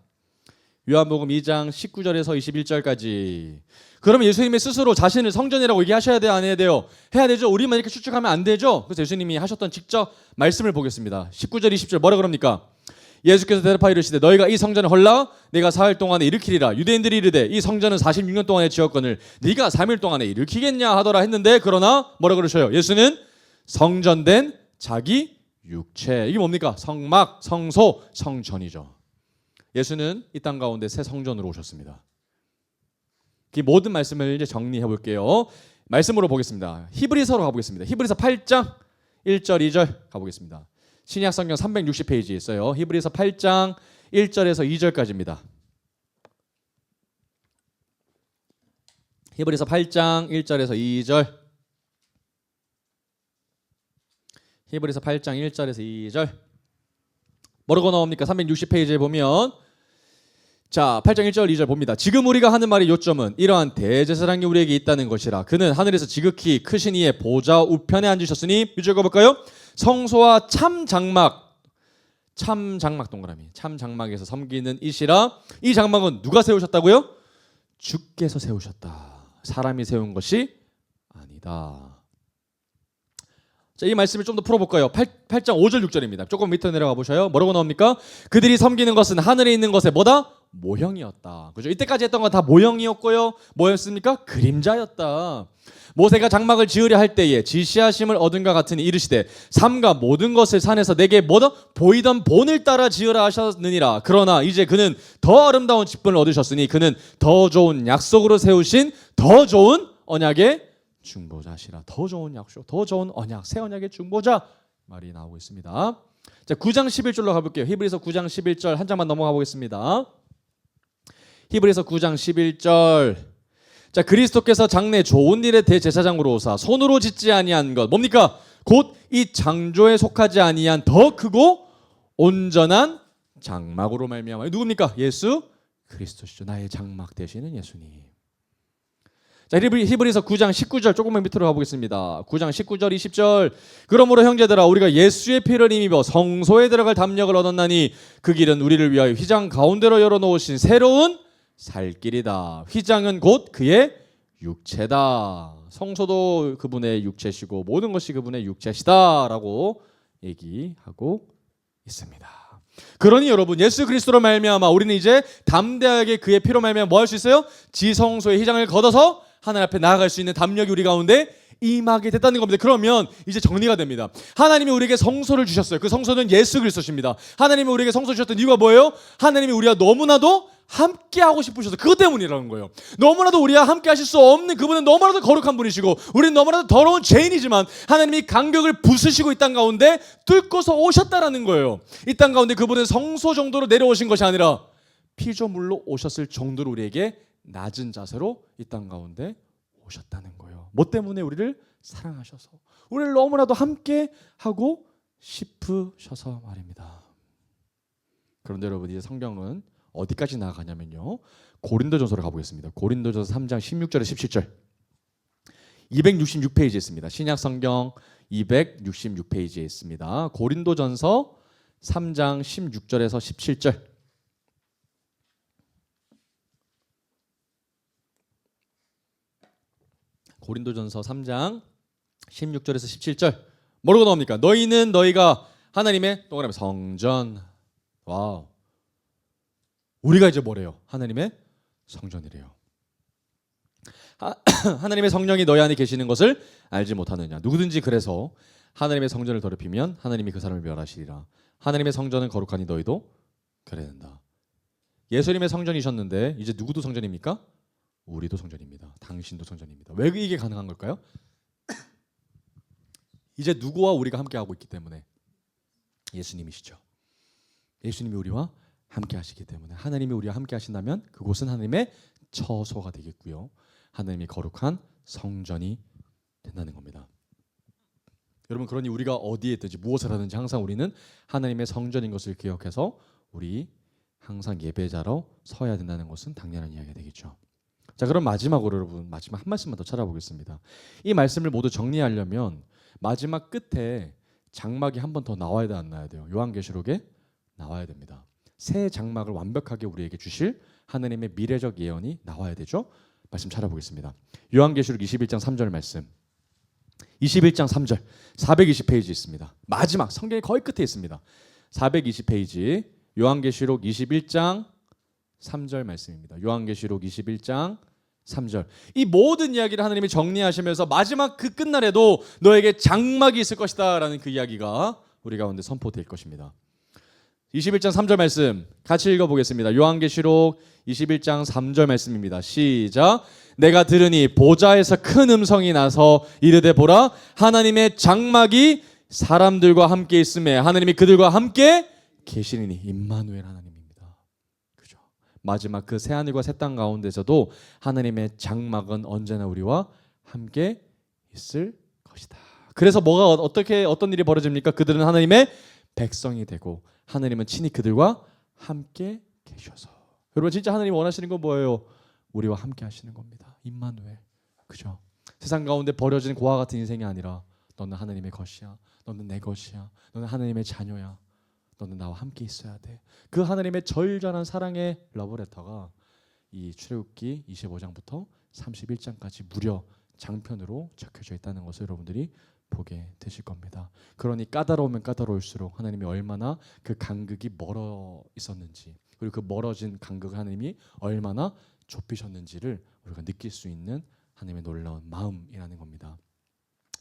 요한복음 2장 19절에서 21절까지. 그러면 예수님이 스스로 자신을 성전이라고 얘기하셔야 돼요, 안 해야 돼요? 해야 되죠. 우리만 이렇게 추측하면 안 되죠. 그래서 예수님이 하셨던 직접 말씀을 보겠습니다. 19절 20절 뭐라 그럽니까? 예수께서 대답하여 이르시되 너희가 이 성전을 헐라 내가 사흘 동안에 일으키리라. 유대인들이 이르되 이 성전은 46년 동안에 지었거늘 네가 3일 동안에 일으키겠냐 하더라 했는데, 그러나 뭐라 그러셔요? 예수는 성전된 자기 육체. 이게 뭡니까? 성막, 성소, 성전이죠. 예수는 이 땅 가운데 새 성전으로 오셨습니다. 이 모든 말씀을 이제 정리해 볼게요. 말씀으로 보겠습니다. 히브리서로 가보겠습니다. 히브리서 8장 1절 2절 가보겠습니다. 신약 성경 360페이지에 있어요. 히브리서 8장 1절에서 2절까지입니다. 히브리서 8장 1절에서 2절. 히브리서 8장 1절에서 2절. 뭐라고 나옵니까? 360페이지에 보면, 자, 8장 1절 2절 봅니다. 지금 우리가 하는 말의 요점은 이러한 대제사장이 우리에게 있다는 것이라. 그는 하늘에서 지극히 크신 이의 보좌 우편에 앉으셨으니, 이 줄 읽어볼까요? 성소와 참 장막 동그라미, 참 장막에서 섬기는 이시라. 이 장막은 누가 세우셨다고요? 주께서 세우셨다. 사람이 세운 것이 아니다. 자, 이 말씀을 좀 더 풀어볼까요? 8장 5절 6절입니다. 조금 밑으로 내려가 보셔요. 뭐라고 나옵니까? 그들이 섬기는 것은 하늘에 있는 것의 뭐다? 모형이었다. 그죠? 이때까지 했던 건 다 모형이었고요. 뭐였습니까? 그림자였다. 모세가 장막을 지으려 할 때에 지시하심을 얻은가 같으니 이르시되 삼가 모든 것을 산에서 내게 뭐다? 보이던 본을 따라 지으라 하셨느니라. 그러나 이제 그는 더 아름다운 직분을 얻으셨으니 그는 더 좋은 약속으로 세우신 더 좋은 언약의 중보자시라. 더 좋은 약속, 더 좋은 언약, 새 언약의 중보자 말이 나오고 있습니다. 자, 9장 11절로 가볼게요. 히브리서 9장 11절 한 장만 넘어가 보겠습니다. 히브리서 9장 11절. 자, 그리스도께서 장래 좋은 일의 대제사장으로 오사 손으로 짓지 아니한 것 뭡니까? 곧 이 창조에 속하지 아니한 더 크고 온전한 장막으로 말미암아. 누굽니까? 예수 그리스도시죠. 나의 장막 되시는 예수님. 자, 히브리서 9장 19절 조금만 밑으로 가보겠습니다. 9장 19절 20절. 그러므로 형제들아 우리가 예수의 피를 힘입어 성소에 들어갈 담력을 얻었나니 그 길은 우리를 위하여 휘장 가운데로 열어놓으신 새로운 살 길이다. 휘장은 곧 그의 육체다. 성소도 그분의 육체시고 모든 것이 그분의 육체시다라고 얘기하고 있습니다. 그러니 여러분 예수 그리스도로 말미암아 우리는 이제 담대하게 그의 피로 말미암아 뭐 할 수 있어요? 지성소의 휘장을 걷어서 하나님 앞에 나아갈 수 있는 담력이 우리 가운데 임하게 됐다는 겁니다. 그러면 이제 정리가 됩니다. 하나님이 우리에게 성소를 주셨어요. 그 성소는 예수 그리스도십니다. 하나님이 우리에게 성소 주셨던 이유가 뭐예요? 하나님이 우리와 너무나도 함께 하고 싶으셔서 그것 때문이라는 거예요. 너무나도 우리와 함께 하실 수 없는 그분은 너무나도 거룩한 분이시고 우리는 너무나도 더러운 죄인이지만 하나님이 간격을 부수시고 이 땅 가운데 뚫고서 오셨다라는 거예요. 이 땅 가운데 그분은 성소 정도로 내려오신 것이 아니라 피조물로 오셨을 정도로 우리에게 낮은 자세로 이 땅 가운데 오셨다는 거예요. 뭐 때문에? 우리를 사랑하셔서 우리를 너무나도 함께 하고 싶으셔서 말입니다. 그런데 여러분 이제 성경은 어디까지 나아가냐면요. 고린도전서로 가보겠습니다. 고린도전서 3장 16절에 17절. 266페이지에 있습니다. 신약 성경 266페이지에 있습니다. 고린도전서 3장 16절에서 17절. 고린도전서 3장 16절에서 17절. 뭐라고 나옵니까? 너희는 너희가 하나님의 동그라미 성전. 와우. 우리가 이제 뭐래요? 하나님의 성전이래요. 하나님의 성령이 너희 안에 계시는 것을 알지 못하느냐? 누구든지 그래서 하나님의 성전을 더럽히면 하나님이 그 사람을 멸하시리라. 하나님의 성전은 거룩하니 너희도 그래야 된다. 예수님의 성전이셨는데 이제 누구도 성전입니까? 우리도 성전입니다. 당신도 성전입니다. 왜 이게 가능한 걸까요? 이제 누구와 우리가 함께 하고 있기 때문에 예수님이시죠. 예수님이 우리와 함께 하시기 때문에 하나님이 우리와 함께 하신다면 그곳은 하나님의 처소가 되겠고요. 하나님이 거룩한 성전이 된다는 겁니다. 여러분 그러니 우리가 어디에 있든지 무엇을 하든지 항상 우리는 하나님의 성전인 것을 기억해서 우리 항상 예배자로 서야 된다는 것은 당연한 이야기가 되겠죠. 자, 그럼 마지막으로 여러분 마지막 한 말씀만 더 찾아보겠습니다. 이 말씀을 모두 정리하려면 마지막 끝에 장막이 한 번 더 나와야 돼, 안 나와야 돼요? 요한계시록에 나와야 됩니다. 새 장막을 완벽하게 우리에게 주실 하나님의 미래적 예언이 나와야 되죠. 말씀 찾아보겠습니다. 요한계시록 21장 3절 말씀. 21장 3절 420페이지 있습니다. 마지막 성경의 거의 끝에 있습니다. 420페이지 요한계시록 21장 3절 말씀입니다. 요한계시록 21장 3절. 이 모든 이야기를 하나님이 정리하시면서 마지막 그 끝날에도 너에게 장막이 있을 것이다 라는 그 이야기가 우리 가운데 선포될 것입니다. 21장 3절 말씀 같이 읽어보겠습니다. 요한계시록 21장 3절 말씀입니다. 시작. 내가 들으니 보좌에서 큰 음성이 나서 이르되 보라 하나님의 장막이 사람들과 함께 있음에 하나님이 그들과 함께 계시리니 임마누엘 하나님입니다. 그죠? 마지막 그 새하늘과 새 땅 가운데서도 하나님의 장막은 언제나 우리와 함께 있을 것이다. 그래서 뭐가 어떤 일이 벌어집니까? 그들은 하나님의 백성이 되고 하나님은 친히 그들과 함께 계셔서. 여러분 진짜 하나님이 원하시는 건 뭐예요? 우리와 함께 하시는 겁니다. 임마누엘. 그죠? 세상 가운데 버려진 고아 같은 인생이 아니라 너는 하나님의 것이야. 너는 내 것이야. 너는 하나님의 자녀야. 너는 나와 함께 있어야 돼. 그 하나님의 절절한 사랑의 러브레터가 이 출애굽기 25장부터 31장까지 무려 장편으로 적혀져 있다는 것을 여러분들이 보게 되실 겁니다. 그러니 까다로우면 까다로울수록 하나님이 얼마나 그 간극이 멀어 있었는지 그리고 그 멀어진 간극을 하나님이 얼마나 좁히셨는지를 우리가 느낄 수 있는 하나님의 놀라운 마음이라는 겁니다.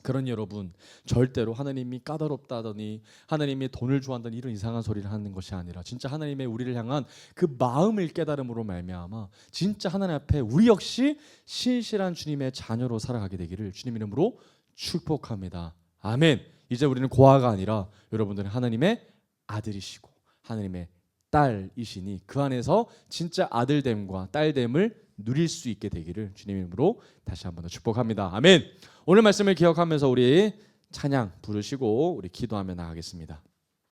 그러니 여러분 절대로 하나님이 까다롭다더니 하나님이 돈을 좋아한다는 이런 이상한 소리를 하는 것이 아니라 진짜 하나님의 우리를 향한 그 마음을 깨달음으로 말미암아 진짜 하나님 앞에 우리 역시 신실한 주님의 자녀로 살아가게 되기를 주님 이름으로 축복합니다. 아멘. 이제 우리는 고아가 아니라 여러분들은 하나님의 아들이시고 하나님의 딸이시니 그 안에서 진짜 아들됨과 딸됨을 누릴 수 있게 되기를 주님의 이름으로 다시 한번 더 축복합니다. 아멘. 오늘 말씀을 기억하면서 우리 찬양 부르시고 우리 기도하며 나가겠습니다.